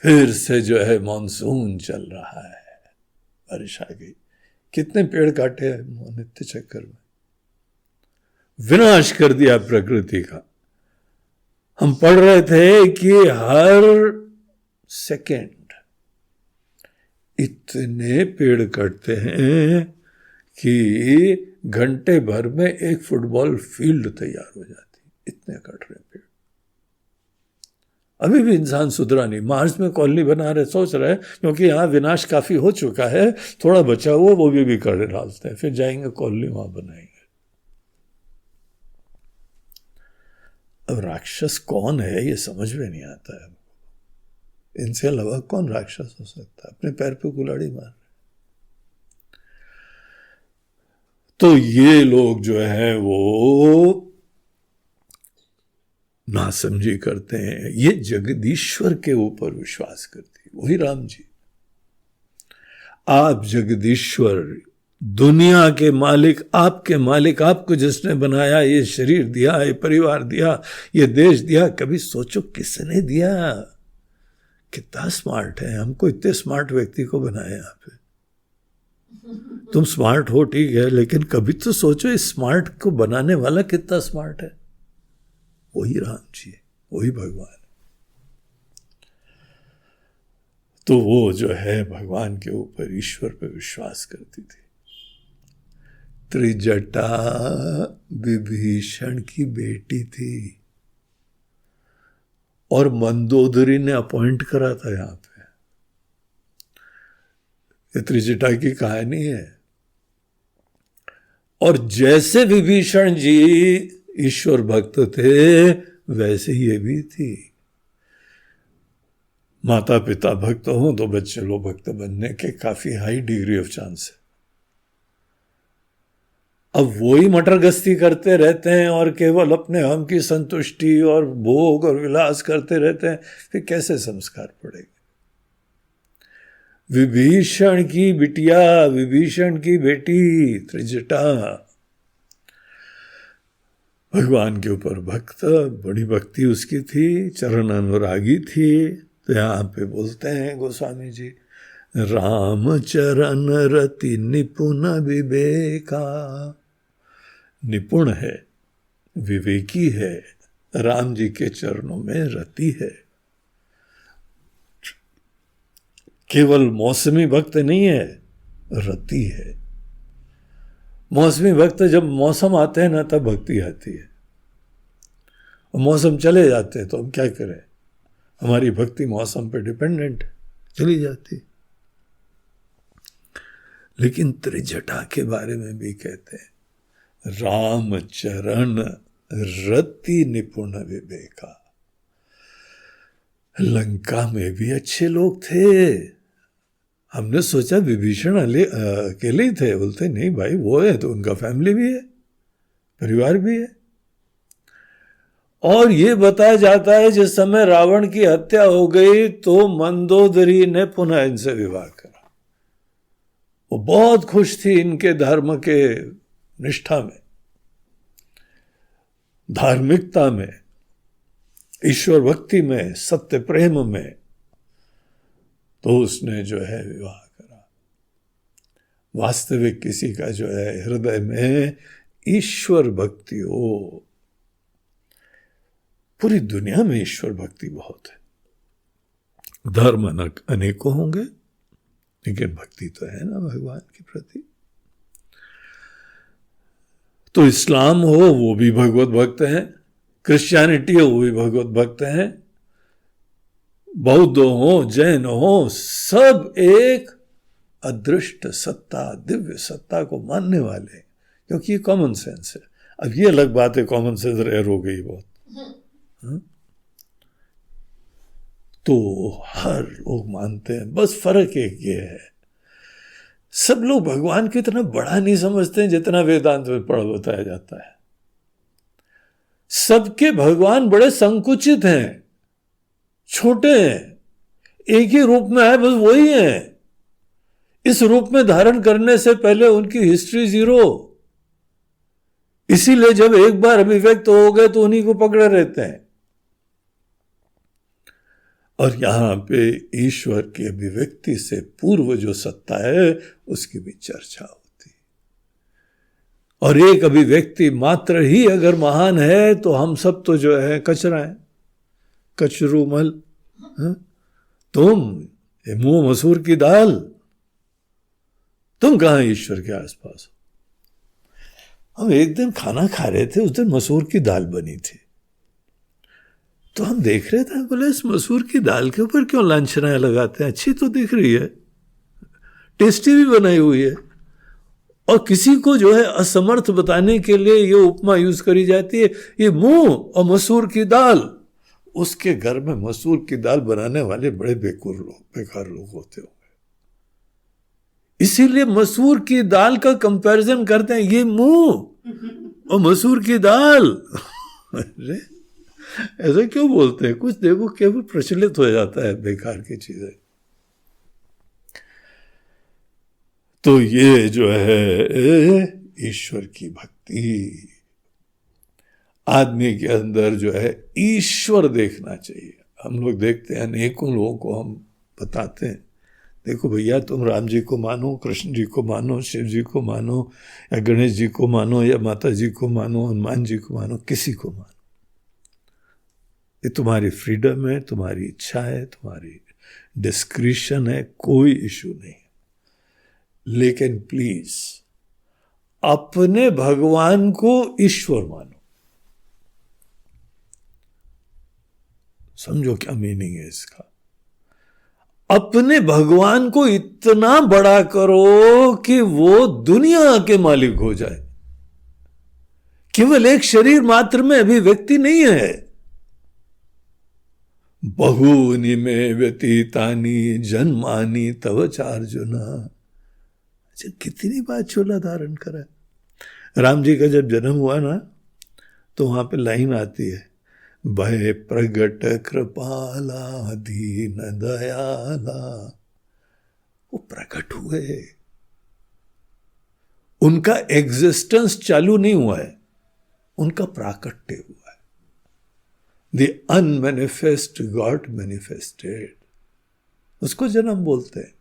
फिर से जो है मॉनसून चल रहा है, बारिश आ गई। कितने पेड़ काटे हैं नित्य चक्कर में, विनाश कर दिया प्रकृति का। हम पढ़ रहे थे कि हर सेकेंड इतने पेड़ कटते हैं कि घंटे भर में एक फुटबॉल फील्ड तैयार हो जाती, इतने कट रहे पेड़। अभी भी इंसान सुधरा नहीं। मार्स में कॉलोनी बना रहे, सोच रहे, क्योंकि यहाँ विनाश काफी हो चुका है, थोड़ा बचा हुआ वो भी कर डालते हैं, फिर जाएंगे कॉलोनी वहां बनाएंगे। अब राक्षस कौन है ये समझ में नहीं आता है। इनसे अलावा कौन राक्षस हो सकता है, अपने पैर पे कुल्हाड़ी मार। तो ये लोग जो है वो नासमझी करते हैं। ये जगदीश्वर के ऊपर विश्वास करती है, वही राम जी। आप जगदीश्वर, दुनिया के मालिक, आपके मालिक, आपको जिसने बनाया, ये शरीर दिया, ये परिवार दिया, ये देश दिया, कभी सोचो किसने दिया। कितना स्मार्ट है, हमको इतने स्मार्ट व्यक्ति को बनाया यहाँ पे। तुम स्मार्ट हो ठीक है, लेकिन कभी तो सोचो इस स्मार्ट को बनाने वाला कितना स्मार्ट है। वही राम जी है, वही भगवान। तो वो जो है भगवान के ऊपर, ईश्वर पे विश्वास करती थी। त्रिजटा विभीषण की बेटी थी और मंदोदरी ने अपॉइंट करा था यहां पे। ये त्रिजटा की कहानी है। और जैसे विभीषण जी ईश्वर भक्त थे, वैसे ये भी थी। माता पिता भक्त हो तो बच्चे लोग भक्त बनने के काफी हाई डिग्री ऑफ चांस है। अब वही मटर गश्ती करते रहते हैं और केवल अपने हम की संतुष्टि और भोग और विलास करते रहते हैं, फिर कैसे संस्कार पड़ेंगे। विभीषण की बिटिया, विभीषण की बेटी त्रिजटा भगवान के ऊपर भक्त, बड़ी भक्ति उसकी थी, चरण अनुरागी थी। तो यहाँ पे बोलते हैं गोस्वामी जी, राम चरण रति निपुण विवेका। निपुण है, विवेकी है, राम जी के चरणों में रति है। केवल मौसमी भक्त नहीं है, रति है। मौसमी भक्त जब मौसम आते हैं ना तब भक्ति आती है, और मौसम चले जाते हैं तो हम क्या करें। हमारी भक्ति मौसम पे डिपेंडेंट, चली जाती। लेकिन त्रिजटा के बारे में भी कहते हैं, राम चरण रति निपुण विवेका। लंका में भी अच्छे लोग थे। हमने सोचा विभीषण अकेले ही थे, बोलते नहीं भाई वो है तो उनका फैमिली भी है, परिवार भी है। और ये बताया जाता है जिस समय रावण की हत्या हो गई तो मंदोदरी ने पुनः इनसे विवाह करा। वो बहुत खुश थी इनके धर्म के निष्ठा में, धार्मिकता में, ईश्वर भक्ति में, सत्य प्रेम में। तो उसने जो है विवाह करा। वास्तविक किसी का जो है हृदय में ईश्वर भक्ति हो। पूरी दुनिया में ईश्वर भक्ति बहुत है। धर्म अनेकों होंगे, लेकिन भक्ति तो है ना भगवान के प्रति। तो इस्लाम हो वो भी भगवत भक्त हैं, क्रिश्चियनिटी हो वो भी भगवत भक्त हैं, बौद्ध हो, जैन हो, सब एक अदृष्ट सत्ता, दिव्य सत्ता को मानने वाले, क्योंकि ये कॉमन सेंस है। अब ये अलग बात है, कॉमन सेंस रेयर हो गई बहुत। तो हर लोग मानते हैं, बस फर्क एक ये है, सब लोग भगवान को इतना बड़ा नहीं समझते हैं जितना वेदांत में बताया जाता है। सबके भगवान बड़े संकुचित हैं, छोटे हैं, एक ही रूप में है, बस वही है। इस रूप में धारण करने से पहले उनकी हिस्ट्री जीरो। इसीलिए जब एक बार अभिव्यक्त हो गए तो उन्हीं को पकड़े रहते हैं। और यहां पे ईश्वर की अभिव्यक्ति से पूर्व जो सत्ता है उसकी भी चर्चा होती है। और एक अभिव्यक्ति मात्र ही अगर महान है तो हम सब तो जो है कचरा है, कचरूमल। तुम ये मुंह मसूर की दाल, तुम कहां ईश्वर के आसपास हो। हम एक दिन खाना खा रहे थे, उस दिन मसूर की दाल बनी थी, तो हम देख रहे थे, बोले इस मसूर की दाल के ऊपर क्यों लांछनाएं लगाते हैं, अच्छी तो दिख रही है, टेस्टी भी बनाई हुई है। और किसी को जो है असमर्थ बताने के लिए ये उपमा यूज करी जाती है, ये मुंह और मसूर की दाल। उसके घर में मसूर की दाल बनाने वाले बड़े बेकार लोग होते होंगे, इसीलिए मसूर की दाल का कंपैरिजन करते हैं, ये मुंह और मसूर की दाल। अरे ऐसा क्यों बोलते हैं, कुछ देखो केवल प्रचलित हो जाता है बेकार की चीजें। तो ये जो है ईश्वर की भक्ति, आदमी के अंदर जो है ईश्वर देखना चाहिए। हम लोग देखते हैं, अनेकों लोगों को हम बताते हैं, देखो भैया तुम राम जी को मानो, कृष्ण जी को मानो, शिव जी को मानो, या गणेश जी को मानो, या माता जी को मानो, हनुमान जी को मानो, किसी को मानो, ये तुम्हारी फ्रीडम है, तुम्हारी इच्छा है, तुम्हारी डिस्क्रिशन है, कोई इशू नहीं। लेकिन प्लीज अपने भगवान को ईश्वर मानो। समझो क्या मीनिंग है इसका। अपने भगवान को इतना बड़ा करो कि वो दुनिया के मालिक हो जाए। केवल एक शरीर मात्र में अभिव्यक्ति नहीं है। बहूनि में व्यतीतानि जन्मानि तव चार्जुना। अच्छा, कितनी बार चोला धारण करा। राम जी का जब जन्म हुआ ना, तो वहां पे लाइन आती है, भय प्रगट कृपाला दीन दयाला। वो प्रकट हुए, उनका एग्जिस्टेंस चालू नहीं हुआ है, उनका प्राकट्य हुआ है। द अनमैनिफेस्ट गॉड मैनिफेस्टेड, उसको जन्म बोलते हैं।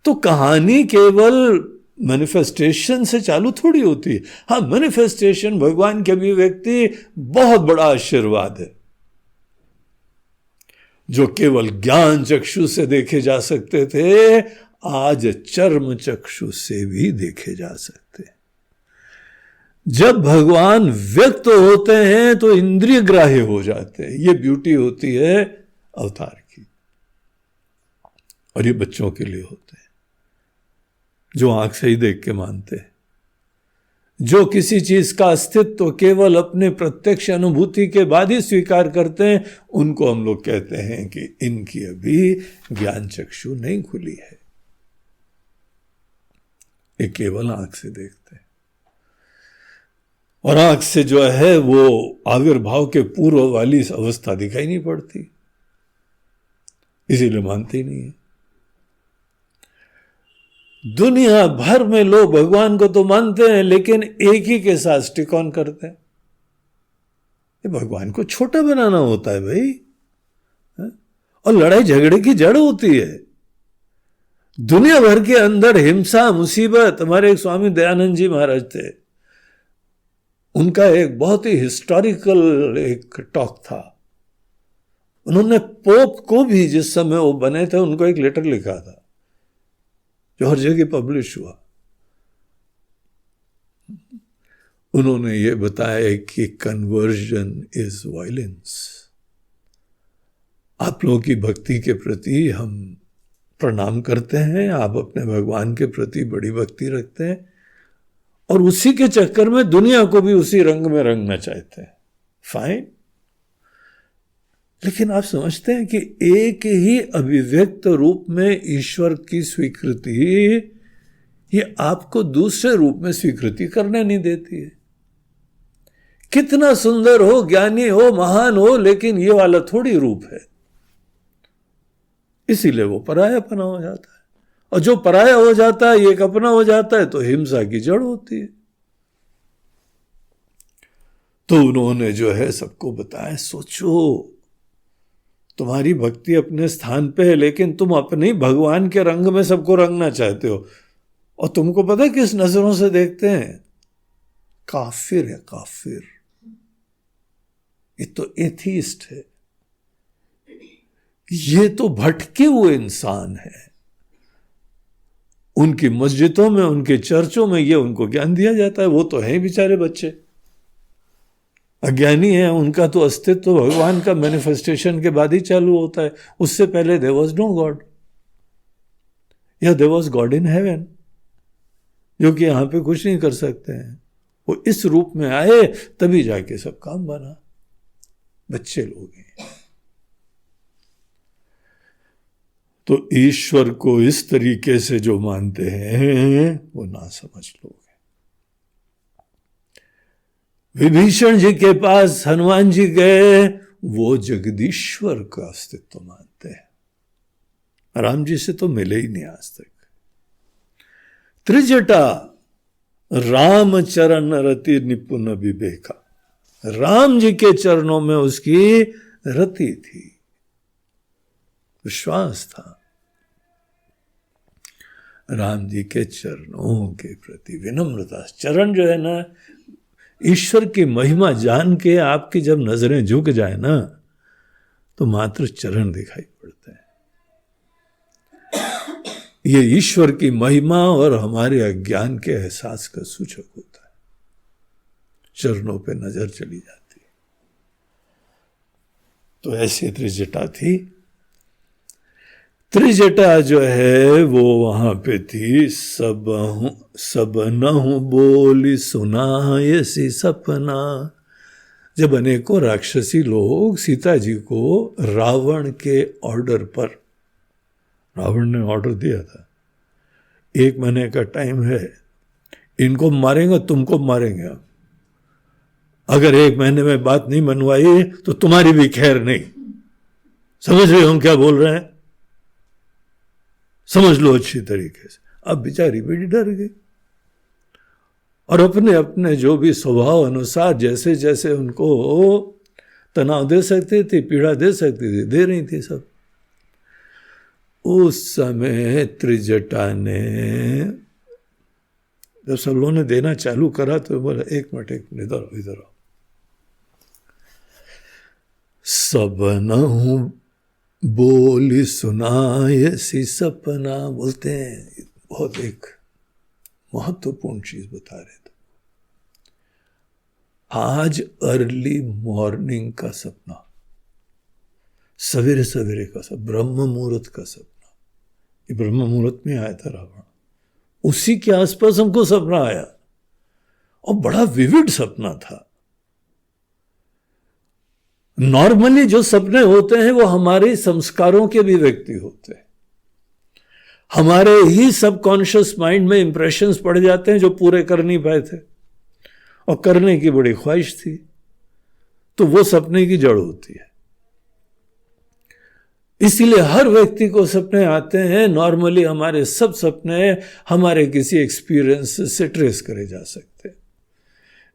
तो कहानी केवल मैनिफेस्टेशन से चालू थोड़ी होती है। हाँ, मैनिफेस्टेशन, भगवान की अभिव्यक्ति बहुत बड़ा आशीर्वाद है, जो केवल ज्ञान चक्षु से देखे जा सकते थे, आज चर्म चक्षु से भी देखे जा सकते हैं। जब भगवान व्यक्त होते हैं तो इंद्रिय ग्राह्य हो जाते हैं। ये ब्यूटी होती है अवतार की। और ये बच्चों के लिए होते हैं, जो आंख से ही देख के मानते हैं, जो किसी चीज का अस्तित्व केवल अपने प्रत्यक्ष अनुभूति के बाद ही स्वीकार करते हैं, उनको हम लोग कहते हैं कि इनकी अभी ज्ञान चक्षु नहीं खुली है, ये केवल आंख से देखते हैं। और आंख से जो है वो आविर्भाव के पूर्व वाली अवस्था दिखाई नहीं पड़ती, इसीलिए मानते ही नहीं है। दुनिया भर में लोग भगवान को तो मानते हैं, लेकिन एक ही के साथ स्टिक ऑन करते हैं। ये भगवान को छोटा बनाना होता है भाई, और लड़ाई झगड़े की जड़ होती है। दुनिया भर के अंदर हिंसा, मुसीबत। हमारे एक स्वामी दयानंद जी महाराज थे, उनका एक बहुत ही हिस्टोरिकल एक टॉक था। उन्होंने पोप को भी, जिस समय वो बने थे, उनको एक लेटर लिखा था जो हर जगह पब्लिश हुआ। उन्होंने ये बताया कि कन्वर्जन इज वायलेंस। आप लोगों की भक्ति के प्रति हम प्रणाम करते हैं, आप अपने भगवान के प्रति बड़ी भक्ति रखते हैं और उसी के चक्कर में दुनिया को भी उसी रंग में रंगना चाहते हैं, फाइन। लेकिन आप समझते हैं कि एक ही अभिव्यक्त रूप में ईश्वर की स्वीकृति ये आपको दूसरे रूप में स्वीकृति करने नहीं देती है। कितना सुंदर हो, ज्ञानी हो, महान हो, लेकिन ये वाला थोड़ी रूप है, इसीलिए वो परायापना हो जाता है। और जो पराया हो जाता है, एक अपना हो जाता है, तो हिंसा की जड़ होती है। तो उन्होंने जो है सबको बताया, सोचो तुम्हारी भक्ति अपने स्थान पे है, लेकिन तुम अपने भगवान के रंग में सबको रंगना चाहते हो। और तुमको पता है किस नजरों से देखते हैं? काफिर है, काफिर। ये तो एथीस्ट है, ये तो भटके हुए इंसान है। उनकी मस्जिदों में, उनके चर्चों में ये उनको ज्ञान दिया जाता है। वो तो है बेचारे बच्चे, अज्ञानी है। उनका तो अस्तित्व तो भगवान का मैनिफेस्टेशन के बाद ही चालू होता है, उससे पहले देयर वाज नो गॉड, या there was God in heaven, जो कि यहां पे कुछ नहीं कर सकते हैं। वो इस रूप में आए तभी जाके सब काम बना। बच्चे लोग हैं। तो ईश्वर को इस तरीके से जो मानते हैं वो ना समझ लोग हैं। विभीषण जी के पास हनुमान जी गए, वो जगदीश्वर का अस्तित्व मानते हैं। राम जी से तो मिले ही नहीं आज तक। त्रिजटा राम चरण रति निपुण विवेका, राम जी के चरणों में उसकी रति थी, विश्वास था। राम जी के चरणों के प्रति विनम्रता। चरण जो है ना, ईश्वर की महिमा जान के आपकी जब नजरें झुक जाए ना, तो मात्र चरण दिखाई पड़ते हैं। ये ईश्वर की महिमा और हमारे अज्ञान के एहसास का सूचक होता है। चरणों पे नजर चली जाती है। तो ऐसी त्रिजटा थी। त्रिजटा जो है वो वहां पे थी। सब नहु बोली सुनायसी सपना। जब अनेकों राक्षसी लोग सीता जी को रावण के ऑर्डर पर, रावण ने ऑर्डर दिया था 1 महीने का टाइम है, इनको मारेंगे, तुमको मारेंगे, अगर 1 महीने में बात नहीं मनवाई तो तुम्हारी भी खैर नहीं। समझ रहे हो हम क्या बोल रहे हैं? समझ लो अच्छी तरीके से। अब बेचारी बेटी डर गई और अपने अपने जो भी स्वभाव अनुसार जैसे जैसे उनको तनाव दे सकती थी, पीड़ा दे सकती थी, दे रही थी सब। उस समय त्रिजटा ने जब सब लोगों ने देना चालू करा तो बोला, एक मिनट इधर आओ। सब नहु बोली सुनाए सी सपना। बोलते हैं बहुत एक महत्वपूर्ण चीज बता रहे थे। आज अर्ली मॉर्निंग का सपना, सवेरे सवेरे का सपना, ब्रह्म मुहूर्त का सपना। ये ब्रह्म मुहूर्त में आया था रावण, उसी के आसपास हमको सपना आया और बड़ा विविड सपना था। नॉर्मली जो सपने होते हैं वो हमारे संस्कारों के अभिव्यक्ति होते हैं। हमारे ही सबकॉन्शियस माइंड में इंप्रेशंस पड़ जाते हैं जो पूरे कर नहीं पाए थे और करने की बड़ी ख्वाहिश थी, तो वो सपने की जड़ होती है। इसीलिए हर व्यक्ति को सपने आते हैं। नॉर्मली हमारे सब सपने हमारे किसी एक्सपीरियंस से ट्रेस करे जा सकते हैं।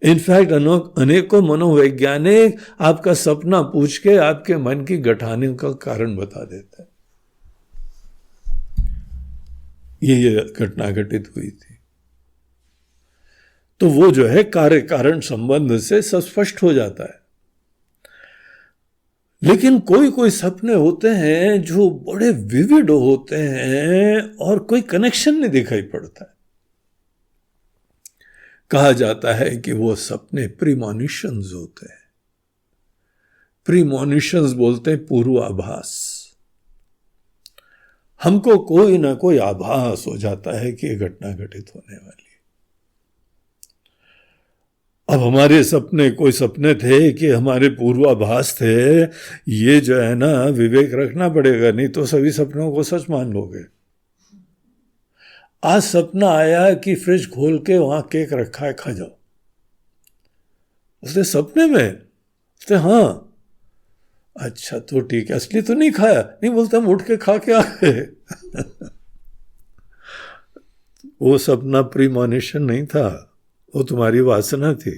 इनफैक्ट अनेकों मनोवैज्ञानिक आपका सपना पूछ के आपके मन की गठाने का कारण बता देते हैं। ये घटना घटित हुई थी। तो वो जो है कार्य कारण संबंध से स्पष्ट हो जाता है। लेकिन कोई कोई सपने होते हैं जो बड़े विविड होते हैं और कोई कनेक्शन नहीं दिखाई पड़ता है। कहा जाता है कि वो सपने प्रीमॉनिशंस होते हैं। प्रीमॉनिशंस बोलते हैं पूर्वाभास। हमको कोई ना कोई आभास हो जाता है कि ये घटना घटित होने वाली है। अब हमारे सपने कोई सपने थे कि हमारे पूर्वाभास थे, ये जो है ना विवेक रखना पड़ेगा, नहीं तो सभी सपनों को सच मान लोगे। आज सपना आया कि फ्रिज खोल के वहां केक रखा है, खा जाओ। उसने सपने में, उसने हाँ, अच्छा तो ठीक है, असली तो नहीं खाया, नहीं बोलता हम उठ के खा के आ गए। वो सपना प्रीमॉनिशन नहीं था, वो तुम्हारी वासना थी।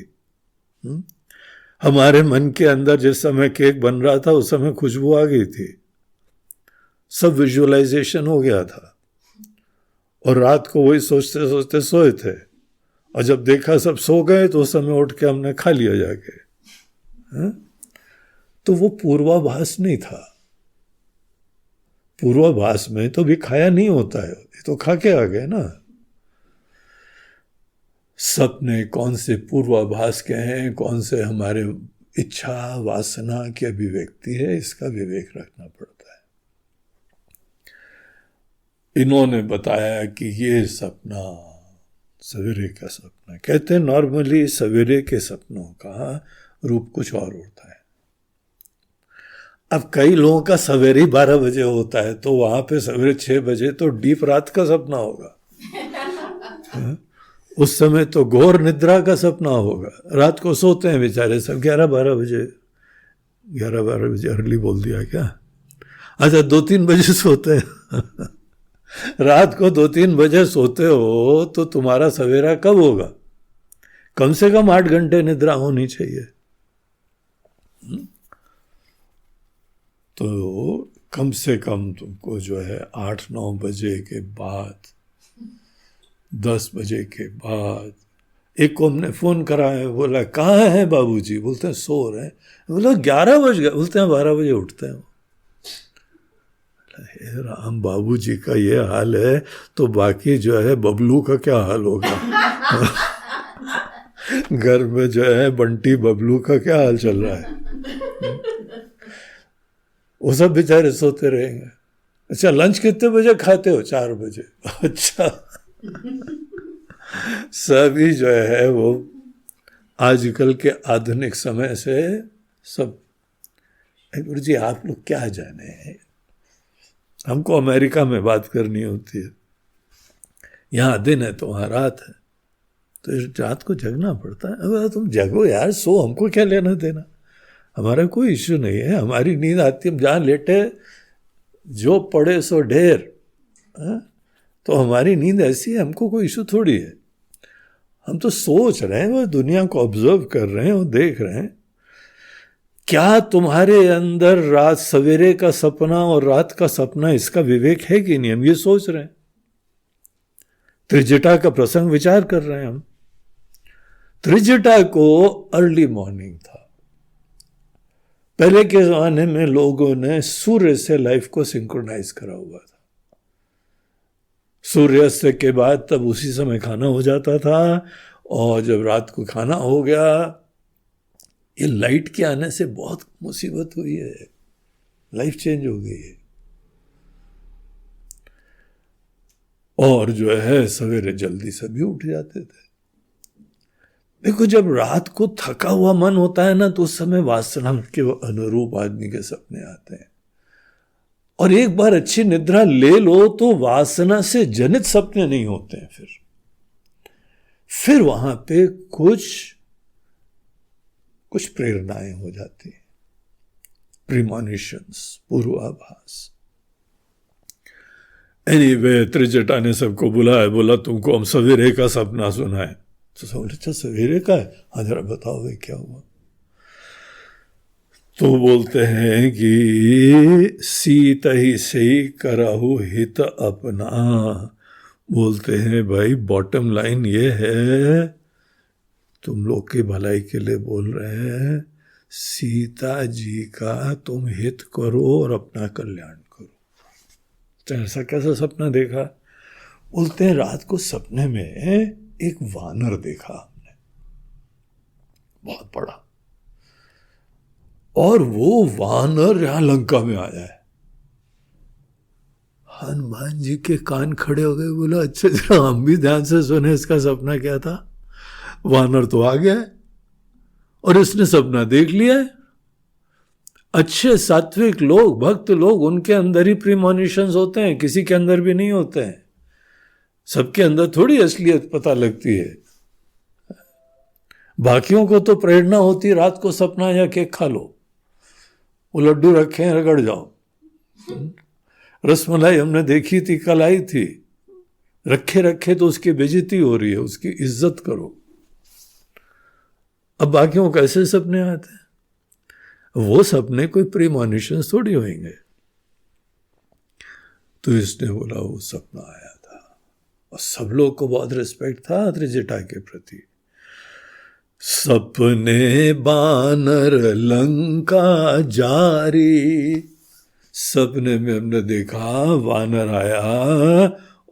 हमारे मन के अंदर जिस समय केक बन रहा था उस समय खुशबू आ गई थी, सब विजुअलाइजेशन हो गया था, और रात को वही सोचते सोचते सोए थे, और जब देखा सब सो गए तो उस समय उठ के हमने खा लिया जाके। तो वो पूर्वाभास नहीं था। पूर्वाभास में तो भी खाया नहीं होता है, ये तो खा के आ गए ना। सपने कौन से पूर्वाभास के हैं, कौन से हमारे इच्छा वासना की अभिव्यक्ति है, इसका विवेक रखना पड़ता है। इन्होंने बताया कि ये सपना सवेरे का सपना, कहते हैं नॉर्मली सवेरे के सपनों का रूप कुछ और होता है। अब कई लोगों का सवेरे ही 12 बजे होता है, तो वहां पे सवेरे 6 बजे तो डीप रात का सपना होगा। उस समय तो घोर निद्रा का सपना होगा। रात को सोते हैं बेचारे सब 11-12 बजे, 11-12 बजे अर्ली बोल दिया क्या, अच्छा 2-3 बजे सोते हैं। रात को 2-3 बजे सोते हो तो तुम्हारा सवेरा कब होगा? कम से कम 8 घंटे निद्रा होनी चाहिए। तो कम से कम तुमको जो है 8-9 बजे के बाद, 10 बजे के बाद। एक को हमने फोन करा है, बोला कहाँ है बाबूजी? बोलते हैं सो रहे हैं। बोला 11 बज गए? बोलते हैं 12 बजे उठते हैं। हे राम, बाबूजी का ये हाल है तो बाकी जो है बबलू का क्या हाल होगा? घर में जो है बंटी बबलू का क्या हाल चल रहा है? वो सब बेचारे सोते रहेंगे। अच्छा लंच कितने बजे खाते हो? 4 बजे। अच्छा सभी जो है वो आजकल के आधुनिक समय से सब। गुरु जी आप लोग क्या जाने हैं, हमको अमेरिका में बात करनी होती है, यहाँ दिन है तो वहाँ रात है, तो रात को जगना पड़ता है। अब तुम जगो यार, सो, हमको क्या लेना देना, हमारा कोई इश्यू नहीं है। हमारी नींद आती है, हम जहाँ लेटे जो पड़े सो ढेर, तो हमारी नींद ऐसी है, हमको कोई इश्यू थोड़ी है। हम तो सोच रहे हैं, वो दुनिया को ऑब्जर्व कर रहे हैं, वो देख रहे हैं। क्या तुम्हारे अंदर रात सवेरे का सपना और रात का सपना, इसका विवेक है कि नहीं? हम ये सोच रहे हैं। त्रिजटा का प्रसंग विचार कर रहे हैं हम। त्रिजटा को अर्ली मॉर्निंग था। पहले के जमाने में लोगों ने सूर्य से लाइफ को सिंक्रोनाइज करा हुआ था। सूर्यास्त के बाद तब उसी समय खाना हो जाता था, और जब रात को खाना हो गया, ये लाइट के आने से बहुत मुसीबत हुई है, लाइफ चेंज हो गई है। और जो है सवेरे जल्दी सभी उठ जाते थे। देखो जब रात को थका हुआ मन होता है ना, तो उस समय वासना के अनुरूप आदमी के सपने आते हैं। और एक बार अच्छी निद्रा ले लो तो वासना से जनित सपने नहीं होते हैं। फिर वहां पे कुछ प्रेरणाएं हो जाती हैं, प्रीमॉनिशंस, पूर्वाभास। एनीवे, त्रिजटा ने सबको बुलाया, बोला तुमको हम सवेरे का सपना सुनाए। तो सब बोले अच्छा सवेरे का है, हाँ जरा बताओ भाई क्या हुआ। तो बोलते हैं कि सीत ही सही करहु हित अपना। बोलते हैं भाई बॉटम लाइन ये है, तुम लोग की भलाई के लिए बोल रहे हैं, सीता जी का तुम हित करो और अपना कल्याण करो। तो ऐसा कैसा सपना देखा? बोलते हैं रात को सपने में एक वानर देखा हमने, बहुत बड़ा, और वो वानर यहां लंका में आया है। हनुमान जी के कान खड़े हो गए, बोला अच्छा जरा हम भी ध्यान से सुने, इसका सपना क्या था। वानर तो आ गया है और इसने सपना देख लिया है। अच्छे सात्विक लोग, भक्त लोग, उनके अंदर ही प्रीमोनिशंस होते हैं, किसी के अंदर भी नहीं होते हैं। सबके अंदर थोड़ी असलियत पता लगती है। बाकियों को तो प्रेरणा होती है रात को सपना या केक खा लो, वो लड्डू रखे हैं रगड़ जाओ। रसमलाई हमने देखी थी, कल आई थी, रखे रखे तो उसकी बेइज्जती हो रही है, उसकी इज्जत करो। अब बाकियों को ऐसे सपने आते हैं, वो सपने कोई प्रीमोनिशन थोड़ी होंगे। तो इसने बोला वो सपना आया था, और सब लोग को बहुत रिस्पेक्ट था त्रिजटा के प्रति। सपने बानर लंका जारी, सपने में हमने देखा वानर आया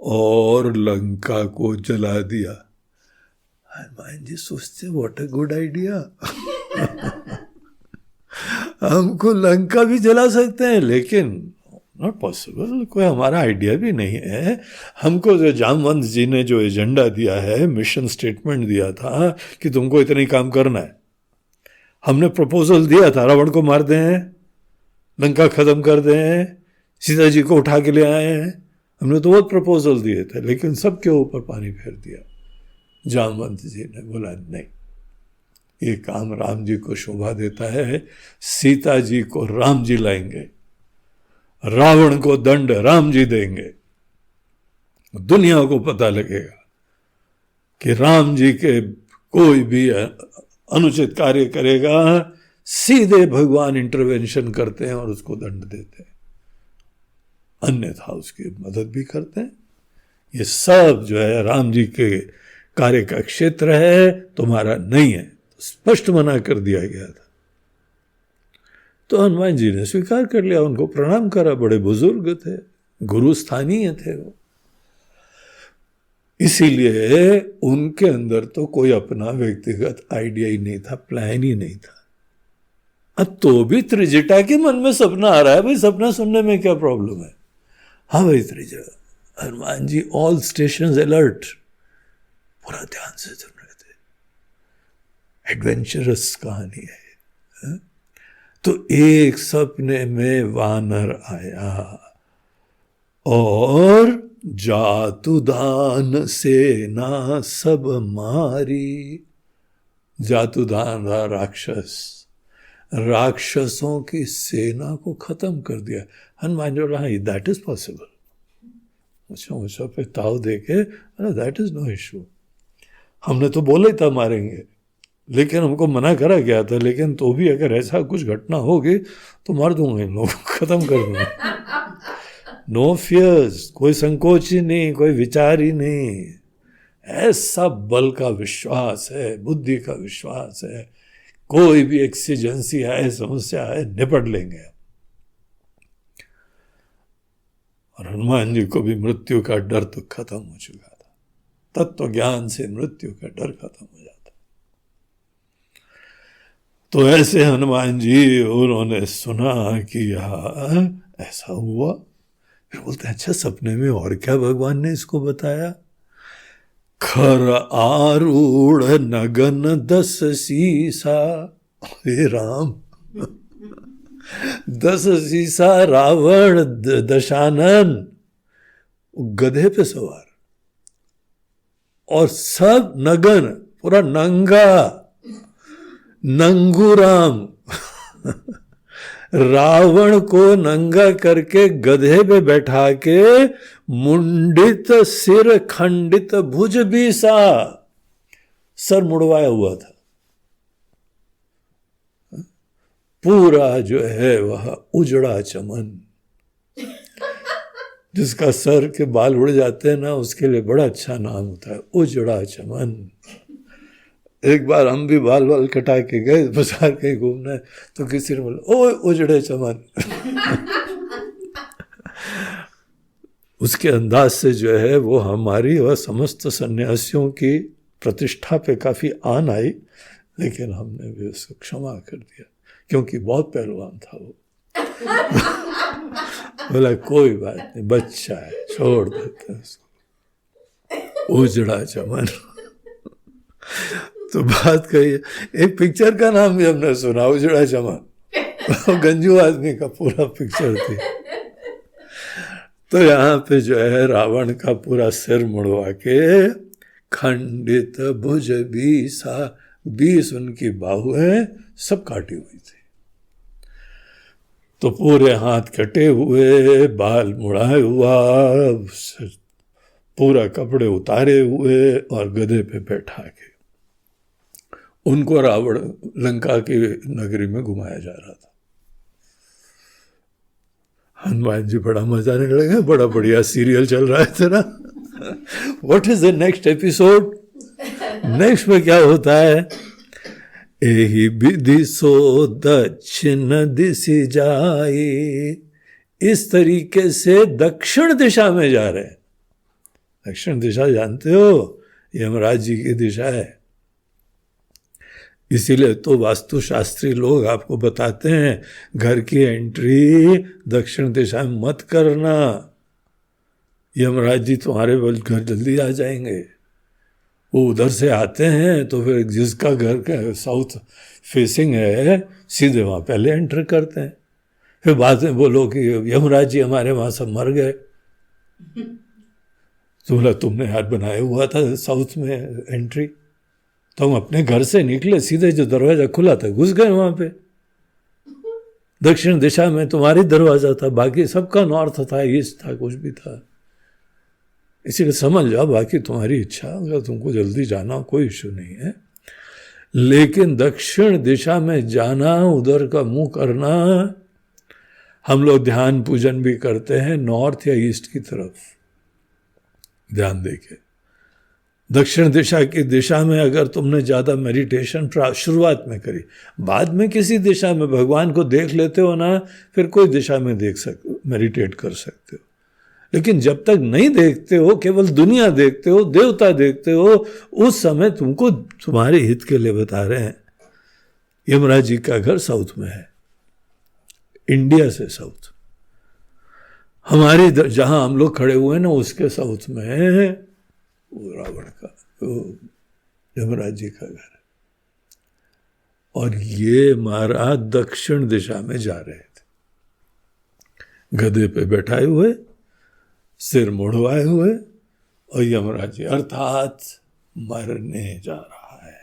और लंका को जला दिया। हनुमान जी सोचते व्हाट अ गुड आइडिया, हमको लंका भी जला सकते हैं, लेकिन नॉट पॉसिबल, कोई हमारा आइडिया भी नहीं है। हमको जो जामवंत जी ने जो एजेंडा दिया है, मिशन स्टेटमेंट दिया था कि तुमको इतना ही काम करना है, हमने प्रपोजल दिया था रावण को मार दें, लंका खत्म कर दें, सीता जी को उठा के ले आए हैं, हमने तो बहुत प्रपोजल दिए थे, लेकिन सबके ऊपर पानी फेर दिया। जामवंत जी ने बोला नहीं, ये काम राम जी को शोभा देता है, सीता जी को राम जी लाएंगे, रावण को दंड राम जी देंगे, दुनिया को पता लगेगा कि राम जी के कोई भी अनुचित कार्य करेगा, सीधे भगवान इंटरवेंशन करते हैं और उसको दंड देते हैं, अन्यथा उसकी मदद भी करते हैं। ये सब जो है राम जी के कार्य का क्षेत्र है, तुम्हारा नहीं है, स्पष्ट मना कर दिया गया था। तो हनुमान जी ने स्वीकार कर लिया, उनको प्रणाम करा, बड़े बुजुर्ग थे, गुरु स्थानीय थे वो, इसीलिए उनके अंदर तो कोई अपना व्यक्तिगत आइडिया ही नहीं था, प्लान ही नहीं था। अब तो भी त्रिजटा के मन में सपना आ रहा है, भाई सपना सुनने में क्या प्रॉब्लम है। हाँ भाई Trijata, Hanuman ji all stations alert, पूरा ध्यान से सुन रहे थे, एडवेंचरस कहानी है। तो एक सपने में वानर आया और जातुदान सेना सब मारी। जातुदान राक्षस, राक्षसों की सेना को खत्म कर दिया। हनुमान जो रहा, दैट इज पॉसिबल, ऊंचा पे ताव देके, दैट इज नो इशू, हमने तो बोला ही था मारेंगे, लेकिन हमको मना करा गया था, लेकिन तो भी अगर ऐसा कुछ घटना होगी तो मार दूंगा इन लोगों को, खत्म कर दूंगा। नो फियर्स, कोई संकोच ही नहीं, कोई विचार ही नहीं, ऐसा बल का विश्वास है, बुद्धि का विश्वास है, कोई भी एक्सीजेंसी है, समस्या है, निपट लेंगे। और हनुमान जी को भी मृत्यु का डर तो खत्म हो चुका था, तत्व ज्ञान से मृत्यु का डर खत्म हो जाता। तो ऐसे हनुमान जी, उन्होंने सुना कि यार ऐसा हुआ, फिर बोलते हैं अच्छा सपने में और क्या भगवान ने इसको बताया। खर आरूढ़ नगन 10 सीसा, हे राम 10 सीसा रावण दशानन, गधे पे सवार, और सब नगन, पूरा नंगा, नंगूराम रावण को नंगा करके गधे पे बैठा के, मुंडित सिर खंडित भुज भी सा, सर मुड़वाया हुआ था, पूरा जो है वह उजड़ा चमन। जिसका सर के बाल उड़ जाते हैं ना, उसके लिए बड़ा अच्छा नाम होता है, उजड़ा चमन। एक बार हम भी बाल कटा के गए बाजार कहीं घूमने, तो किसी ने बोला ओ उजड़े चमन। उसके अंदाज से जो है वो हमारी और समस्त सन्यासियों की प्रतिष्ठा पे काफी आन आई, लेकिन हमने भी उसको क्षमा कर दिया, क्योंकि बहुत पहलवान था वो। बोला कोई बात नहीं, बच्चा है, छोड़ देते हैं उसको। उजड़ा चमन। तो बात कही, एक पिक्चर का नाम भी हमने सुना, उजड़ा चमन। गंजू आदमी का पूरा पिक्चर थी। तो यहाँ पे जो है रावण का पूरा सिर मुड़वा के खंडित भुज 20 उनकी बाहुएं सब काटी हुई थी। तो पूरे हाथ कटे हुए, बाल मुड़ाए हुआ, पूरा कपड़े उतारे हुए और गधे पे बैठा के उनको रावण लंका की नगरी में घुमाया जा रहा था। हनुमान जी बड़ा मजा आने लगे, बड़ा बढ़िया सीरियल चल रहा है तेरा। What is the next episode? Next में क्या होता है? एहि विधि सो दक्षिण दिशि जाए। इस तरीके से दक्षिण दिशा में जा रहे हैं। दक्षिण दिशा जानते हो, यमराज जी की दिशा है। इसीलिए तो वास्तुशास्त्री लोग आपको बताते हैं घर की एंट्री दक्षिण दिशा में मत करना, यमराज जी तुम्हारे घर जल्दी आ जाएंगे। वो उधर से आते हैं तो फिर जिसका घर का साउथ फेसिंग है सीधे वहाँ पहले एंटर करते हैं। फिर बाद में बोलो कि यमराज जी हमारे वहाँ सब मर गए। तो बोला तुमने हाथ बनाया हुआ था साउथ में एंट्री, तो हम अपने घर से निकले, सीधे जो दरवाजा खुला था घुस गए वहाँ पे। दक्षिण दिशा में तुम्हारी दरवाजा था, बाकी सबका नॉर्थ था, ईस्ट था, कुछ भी था। इसीलिए समझ जाओ, बाकी तुम्हारी इच्छा, अगर तुमको जल्दी जाना कोई इश्यू नहीं है। लेकिन दक्षिण दिशा में जाना, उधर का मुंह करना, हम लोग ध्यान पूजन भी करते हैं नॉर्थ या ईस्ट की तरफ ध्यान देके। दक्षिण दिशा की दिशा में अगर तुमने ज़्यादा मेडिटेशन शुरुआत में करी, बाद में किसी दिशा में भगवान को देख लेते हो ना, फिर कोई दिशा में मेडिटेट कर सकते हो। लेकिन जब तक नहीं देखते हो, केवल दुनिया देखते हो, देवता देखते हो, उस समय तुमको तुम्हारे हित के लिए बता रहे हैं। यमराज जी का घर साउथ में है, इंडिया से साउथ। हमारी जहां हम लोग खड़े हुए ना उसके साउथ में है वो रावण का, वो यमराज जी का घर है। और ये महाराज दक्षिण दिशा में जा रहे थे, गधे पे बैठाए हुए, सिर मुड़वाए हुए, और यमराज जी अर्थात मरने जा रहा है।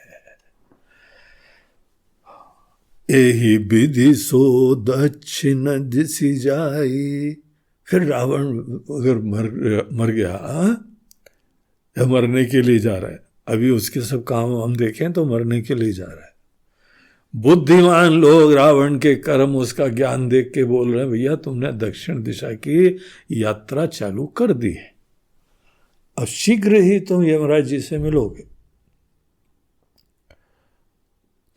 एहि विधि सो दक्षिण दिशि जाई। फिर रावण अगर मर गया या मरने के लिए जा रहा है, अभी उसके सब काम हम देखें तो मरने के लिए जा रहा है। बुद्धिमान लोग रावण के कर्म, उसका ज्ञान देख के बोल रहे हैं भैया तुमने दक्षिण दिशा की यात्रा चालू कर दी है, अब शीघ्र ही तुम यमराज जी से मिलोगे।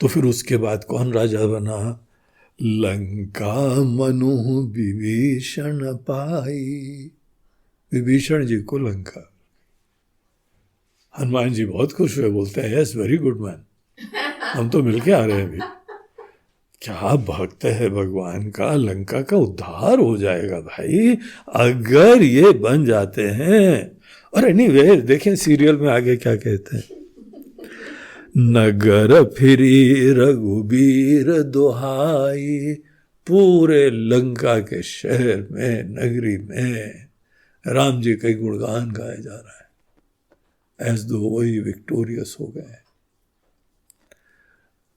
तो फिर उसके बाद कौन राजा बना? लंका मनु विभीषण पाई। विभीषण जी को लंका। हनुमान जी बहुत खुश हुए, बोलते हैं यस वेरी गुड मैन, हम तो मिलके आ रहे हैं अभी। क्या भक्त है भगवान का, लंका का उद्धार हो जाएगा भाई अगर ये बन जाते हैं। और एनीवे देखें सीरियल में आगे क्या कहते हैं, नगर फिरी रघुबीर दुहाई। पूरे लंका के शहर में, नगरी में राम जी का गुणगान गाया जा रहा है, एज दो वही विक्टोरियस हो गए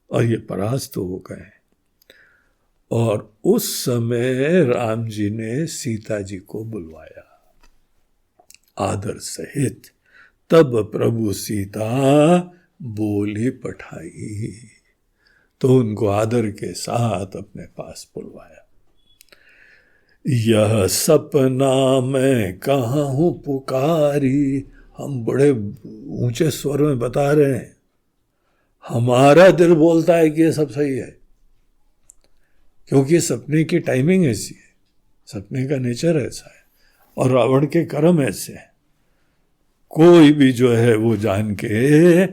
और ये परास्त हो गए। और उस समय राम जी ने सीता जी को बुलवाया आदर सहित, तब प्रभु सीता बोली पठाई। तो उनको आदर के साथ अपने पास बुलवाया। यह सपना मैं कहाँ हूँ पुकारी। हम बड़े ऊंचे स्वर में बता रहे हैं, हमारा दिल बोलता है कि ये सब सही है, क्योंकि सपने की टाइमिंग ऐसी है, सपने का नेचर ऐसा है, और रावण के कर्म ऐसे हैं। कोई भी जो है वो जान के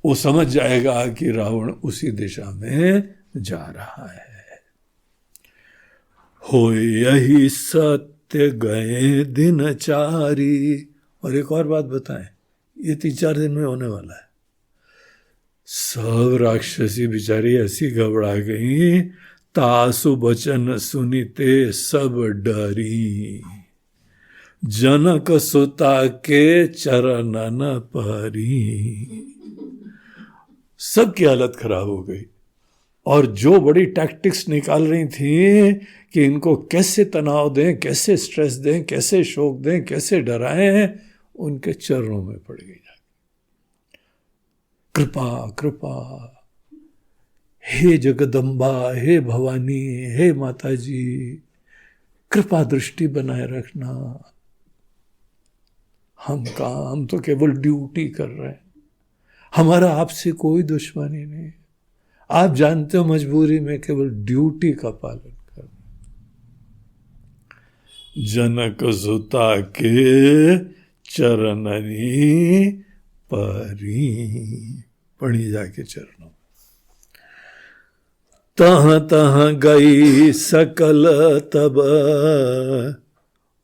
वो समझ जाएगा कि रावण उसी दिशा में जा रहा है। हो यही सत्य गए दिनचारी। और एक और बात बताएं, ये 3-4 दिन में होने वाला है। सब राक्षसी बिचारी ऐसी घबरा गई, तासु बचन सुनीते सब डरी, जनक सुता के चरणन परी। सबकी हालत खराब हो गई। और जो बड़ी टैक्टिक्स निकाल रही थी कि इनको कैसे तनाव दें, कैसे स्ट्रेस दें, कैसे शोक दें, कैसे डराएं, उनके चरणों में पड़ गई। कृपा कृपा, हे जगदम्बा, हे भवानी, हे माता जी, कृपा दृष्टि बनाए रखना। हम तो केवल ड्यूटी कर रहे हैं, हमारा आपसे कोई दुश्मनी नहीं। आप जानते हो मजबूरी में केवल ड्यूटी का पालन करना। जनक सुता के चरणनी परी, पड़ी जाके चरणों। तहाँ तहाँ गई सकल तब,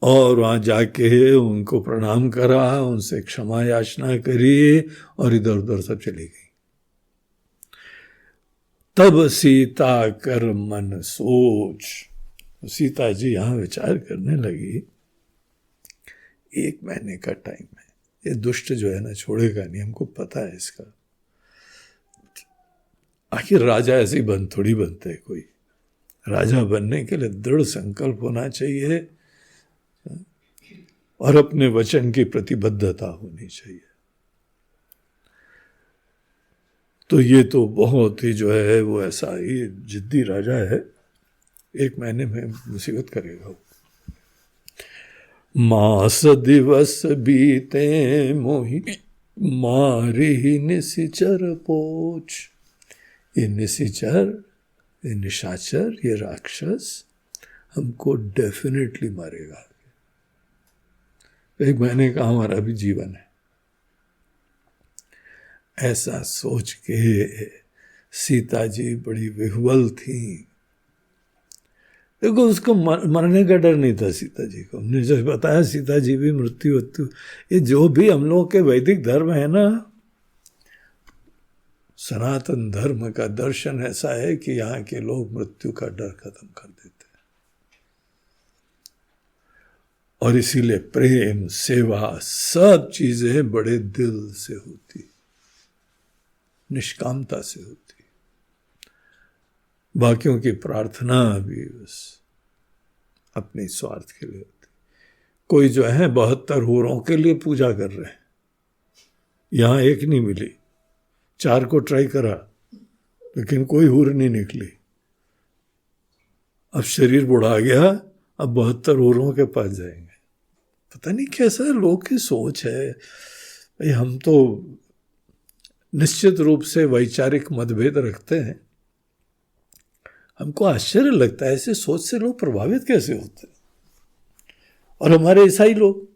और वहां जाके उनको प्रणाम करा, उनसे क्षमा याचना करी और इधर उधर सब चली गई। तब सीता कर मन सोच, सीता जी यहां विचार करने लगी, 1 महीने का टाइम है, ये दुष्ट जो है ना छोड़ेगा नहीं, हमको पता है इसका। आखिर राजा ऐसे ही थोड़ी बनते है। कोई राजा बनने के लिए दृढ़ संकल्प होना चाहिए और अपने वचन की प्रतिबद्धता होनी चाहिए। तो ये तो बहुत ही जो है वो ऐसा ही जिद्दी राजा है, 1 महीने में मुसीबत करेगा। मास दिवस बीते मोहि मारी निशिचर पोछ। ये निशिचर, ये निशाचर, ये राक्षस हमको डेफिनेटली मारेगा। 1 महीने का हमारा भी जीवन है। ऐसा सोच के सीता जी बड़ी विह्वल थी। देखो उसको मरने का डर नहीं था सीता जी को। हमने जैसे बताया सीता जी भी मृत्यु, ये जो भी हम लोगों के वैदिक धर्म है ना, सनातन धर्म का दर्शन ऐसा है कि यहाँ के लोग मृत्यु का डर खत्म कर देते हैं। और इसीलिए प्रेम, सेवा, सब चीजें बड़े दिल से होती, निष्कामता से होती। बाकियों की प्रार्थना भी बस अपने स्वार्थ के लिए होती। कोई जो है 72 हूरों के लिए पूजा कर रहे हैं, यहां एक नहीं मिली, 4 को ट्राई करा लेकिन कोई हूर नहीं निकली। अब शरीर बुढ़ा गया, अब 72 हूरों के पास जाएंगे। पता नहीं कैसा लोग की सोच है भाई। हम तो निश्चित रूप से वैचारिक मतभेद रखते हैं, हमको आश्चर्य लगता है ऐसे सोच से लोग प्रभावित कैसे होते हैं। और हमारे ईसाई लोग,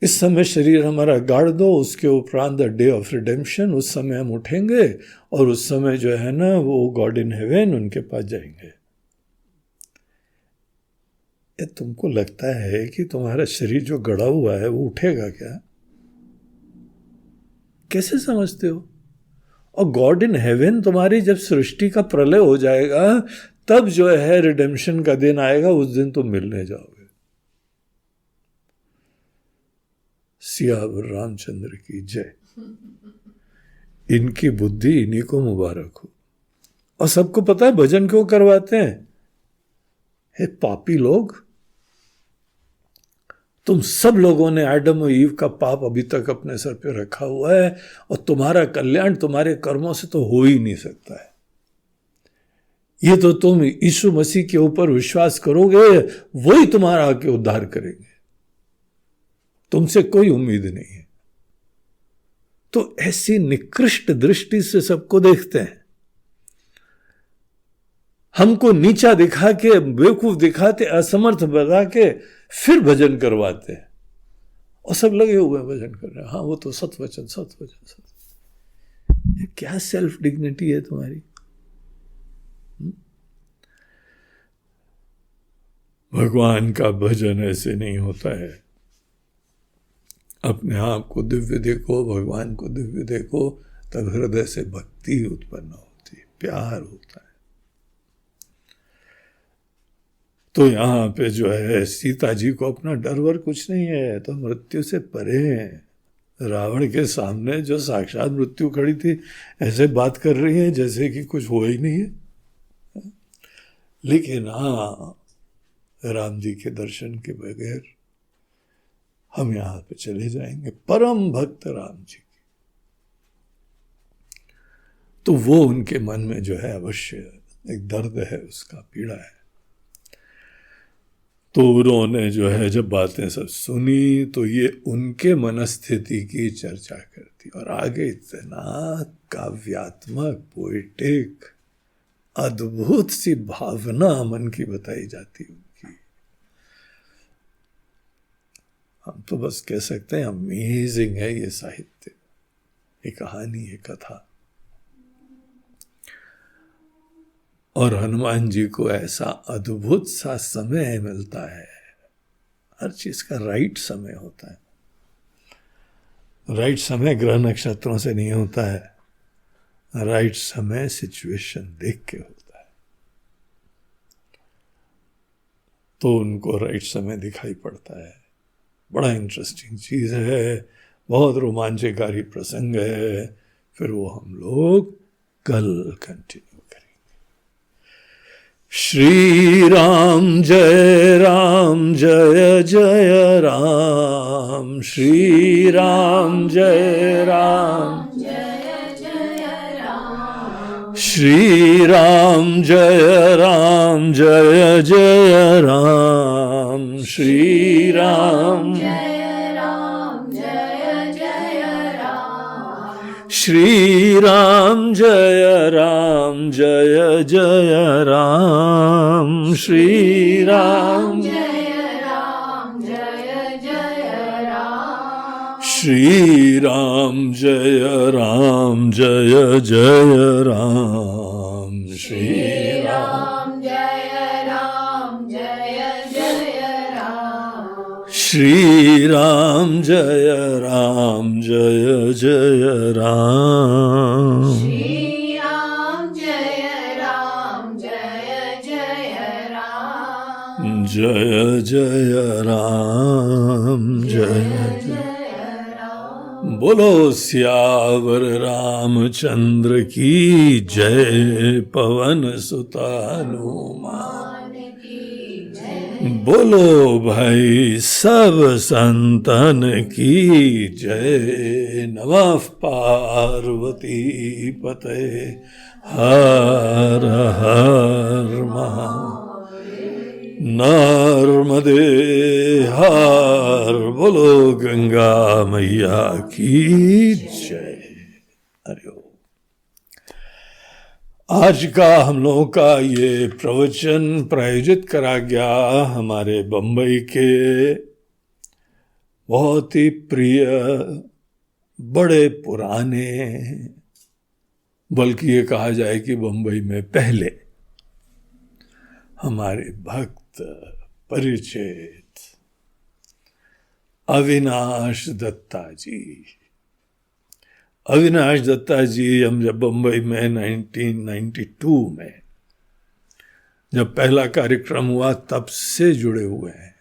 इस समय शरीर हमारा गाड़ दो, उसके उपरांत द डे ऑफ रिडेम्पशन, उस समय हम उठेंगे और उस समय जो है ना वो गॉड इन हेवन उनके पास जाएंगे। ये तुमको लगता है कि तुम्हारा शरीर जो गड़ा हुआ है वो उठेगा क्या? कैसे समझते हो? और गॉड इन हेवन तुम्हारी जब सृष्टि का प्रलय हो जाएगा तब जो है रिडेम्पशन का दिन आएगा, उस दिन तुम मिलने जाओगे। सियावर रामचंद्र की जय। इनकी बुद्धि इन्हीं को मुबारक हो। और सबको पता है भजन क्यों करवाते हैं? हे पापी लोग, तुम सब लोगों ने एडम और ईव का पाप अभी तक अपने सर पे रखा हुआ है और तुम्हारा कल्याण तुम्हारे कर्मों से तो हो ही नहीं सकता है। ये तो तुम यीशु मसीह के ऊपर विश्वास करोगे, वही तुम्हारा आके उद्धार करेंगे, तुमसे कोई उम्मीद नहीं है। तो ऐसी निकृष्ट दृष्टि से सबको देखते हैं, हमको नीचा दिखा के, बेवकूफ दिखाते, असमर्थ बता के फिर भजन करवाते हैं और सब लगे हुए भजन कर रहे हैं। हाँ वो तो सत वचन, सत वचन, सत। ये क्या सेल्फ डिग्निटी है तुम्हारी? भगवान का भजन ऐसे नहीं होता है। अपने आप को दिव्य देखो, भगवान को दिव्य देखो, तब हृदय से भक्ति उत्पन्न होती है, प्यार होता है। तो यहाँ पे जो है सीता जी को अपना डर वर कुछ नहीं है, तो मृत्यु से परे हैं। रावण के सामने जो साक्षात मृत्यु खड़ी थी, ऐसे बात कर रही है जैसे कि कुछ हो ही नहीं है। लेकिन हाँ, राम जी के दर्शन के बगैर हम यहाँ पे चले जाएंगे। परम भक्त राम जी की, तो वो उनके मन में जो है अवश्य एक दर्द है, उसका पीड़ा है। तो उन्होंने जो है जब बातें सब सुनी तो ये उनके मनस्थिति की चर्चा करती, और आगे इतना काव्यात्मक, पोएटिक, अद्भुत सी भावना मन की बताई जाती उनकी। हम तो बस कह सकते हैं अमेजिंग है ये साहित्य, ये कहानी, ये कथा। और हनुमान जी को ऐसा अद्भुत सा समय मिलता है, हर चीज का राइट समय होता है। राइट समय ग्रह नक्षत्रों से नहीं होता है, राइट समय सिचुएशन देख के होता है। तो उनको राइट समय दिखाई पड़ता है। बड़ा इंटरेस्टिंग चीज है, बहुत रोमांचकारी प्रसंग है। फिर वो हम लोग कल कंटिन्यू। श्री राम जय जय राम, श्री राम जय जय राम, श्री राम जय जय राम, श्री राम श्री राम जय जय राम, श्री राम जय जय राम, श्री राम जय जय राम, श्री राम जय जय राम, श्री राम जय जय राम, श्री राम जय जय राम, जय जय राम, जय जय राम। बोलो सियावर रामचंद्र की जय, पवन सुत हनुमान, बोलो भाई सब संतन की जय। नमः पार्वती पते, हर हर महादेव, नर्मदे हर, बोलो गंगा मैया की जय। हरि ओम। आज का हम लोगों का ये प्रवचन प्रायोजित करा गया हमारे बम्बई के बहुत ही प्रिय, बड़े पुराने, बल्कि ये कहा जाए कि बम्बई में पहले हमारे भक्त परिचित अविनाश दत्ता जी। अविनाश दत्ता जी हम जब बम्बई में 1992 में जब पहला कार्यक्रम हुआ तब से जुड़े हुए हैं,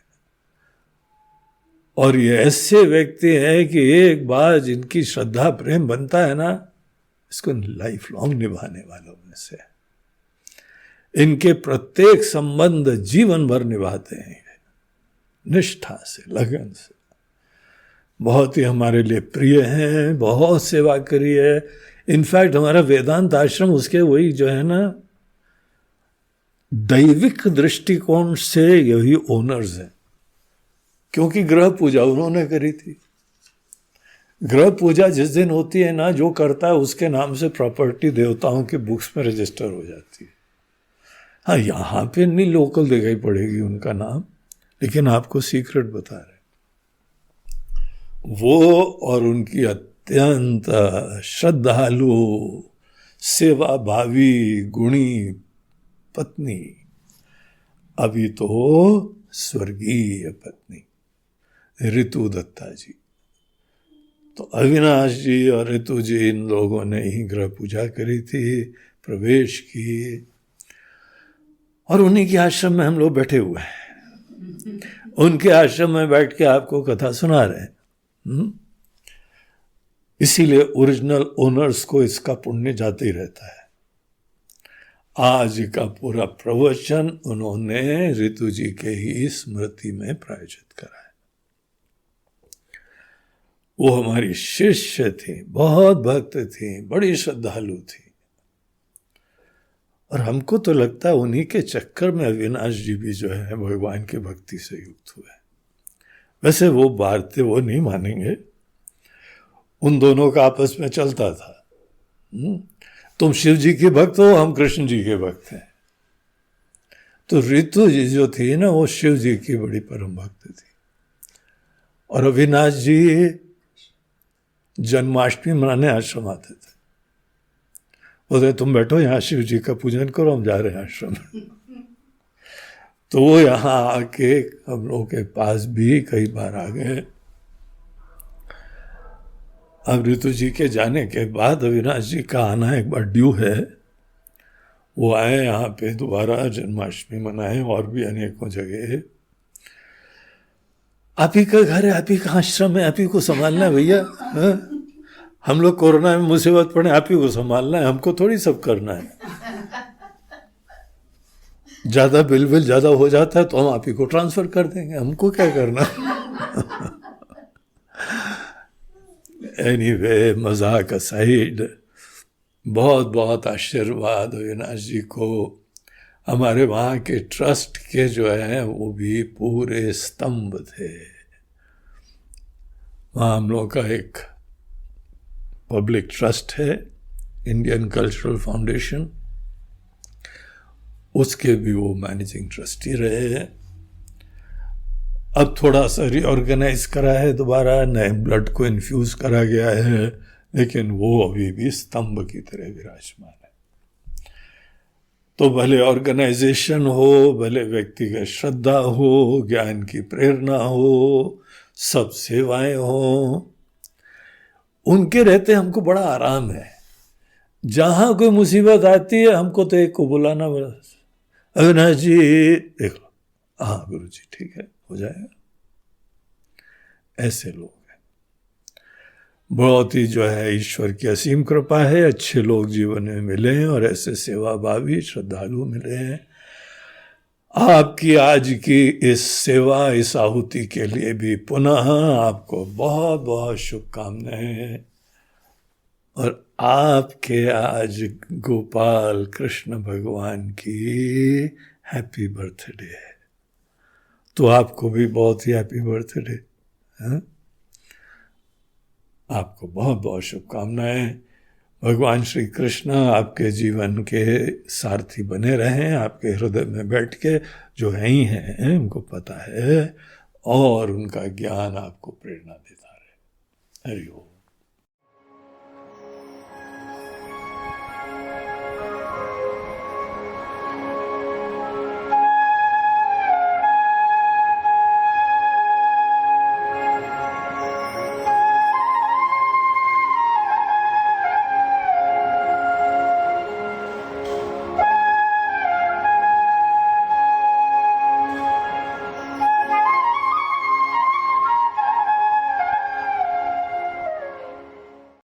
और ये ऐसे व्यक्ति हैं कि एक बार जिनकी श्रद्धा प्रेम बनता है ना, इसको लाइफ लॉन्ग निभाने वालों में से। इनके प्रत्येक संबंध जीवन भर निभाते हैं, निष्ठा से, लगन से। बहुत ही हमारे लिए प्रिय हैं, बहुत सेवा करी है। इनफैक्ट हमारा वेदांत आश्रम उसके वही जो है ना, दैविक दृष्टिकोण से यही ओनर्स हैं, क्योंकि ग्रह पूजा उन्होंने करी थी। ग्रह पूजा जिस दिन होती है ना, जो करता है उसके नाम से प्रॉपर्टी देवताओं के बुक्स में रजिस्टर हो जाती है। हाँ, यहाँ पे नहीं लोकल दिखाई पड़ेगी उनका नाम, लेकिन आपको सीक्रेट बता रहे। वो और उनकी अत्यंत श्रद्धालु सेवा भावी गुणी पत्नी, अभी तो स्वर्गीय पत्नी ऋतु दत्ता जी। तो अविनाश जी और ऋतु जी इन लोगों ने ही ग्रह पूजा करी थी, प्रवेश की, और उन्हीं के आश्रम में हम लोग बैठे हुए हैं। उनके आश्रम में बैठ के आपको कथा सुना रहे हैं। इसीलिए ओरिजिनल ओनर्स को इसका पुण्य जाते ही रहता है। आज का पूरा प्रवचन उन्होंने ऋतु जी के ही स्मृति में प्रायोजित करा है। वो हमारी शिष्य थी, बहुत भक्त थी, बड़ी श्रद्धालु थी, और हमको तो लगता है उन्हीं के चक्कर में अविनाश जी भी जो है भगवान की भक्ति से युक्त हुए। वैसे वो बात वो नहीं मानेंगे, उन दोनों का आपस में चलता था। तुम शिव जी के भक्त हो, हम कृष्ण जी के भक्त हैं। तो ऋतु जी जो थी ना, वो शिव जी की बड़ी परम भक्त थी, और अविनाश जी जन्माष्टमी मनाने आश्रम आते थे। बोलते तुम बैठो यहाँ, शिव जी का पूजन करो, हम जा रहे हैं आश्रम। तो वो यहाँ आके हम लोगों के पास भी कई बार आ गए। अब ऋतु जी के जाने के बाद अविनाश जी का आना एक बार ड्यू है। वो आए यहाँ पे दोबारा जन्माष्टमी मनाए, और भी अनेकों जगह। आप ही का घर है, आप ही का आश्रम है, आप ही को संभालना है भैया। हम लोग कोरोना में मुसीबत पड़े, आप ही को संभालना है, हमको थोड़ी सब करना है। ज्यादा बिल ज्यादा हो जाता है तो हम आप ही को ट्रांसफर कर देंगे, हमको क्या करना। एनीवे, मजाक असाइड, बहुत बहुत आशीर्वाद अविनाश जी को। हमारे वहाँ के ट्रस्ट के जो है वो भी पूरे स्तंभ थे। वहाँ हम लोग का एक पब्लिक ट्रस्ट है, इंडियन कल्चरल फाउंडेशन, उसके भी वो मैनेजिंग ट्रस्टी रहे हैं। अब थोड़ा सा रीऑर्गेनाइज करा है दोबारा, नए ब्लड को इन्फ्यूज करा गया है, लेकिन वो अभी भी स्तंभ की तरह विराजमान है। तो भले ऑर्गेनाइजेशन हो, भले व्यक्तिगत श्रद्धा हो, ज्ञान की प्रेरणा हो, सब सेवाएं हो, उनके रहते हमको बड़ा आराम है। जहां कोई मुसीबत आती है हमको तो एक को बुलाना, बस अविनाश जी देख लो, हाँ गुरु जी ठीक है, हो जाएगा। ऐसे लोग हैं। बहुत ही जो है ईश्वर की असीम कृपा है, अच्छे लोग जीवन में मिले हैं, और ऐसे सेवाभावी श्रद्धालु मिले हैं। आपकी आज की इस सेवा, इस आहुति के लिए भी पुनः आपको बहुत बहुत शुभकामनाएं। और आपके आज गोपाल कृष्ण भगवान की हैप्पी बर्थडे है, तो आपको भी बहुत ही हैप्पी बर्थडे। आपको बहुत बहुत शुभकामनाएं। भगवान श्री कृष्ण आपके जीवन के सारथी बने रहें, आपके हृदय में बैठ के, जो है ही हैं, उनको पता है, और उनका ज्ञान आपको प्रेरणा देता रहे। हरि ओम।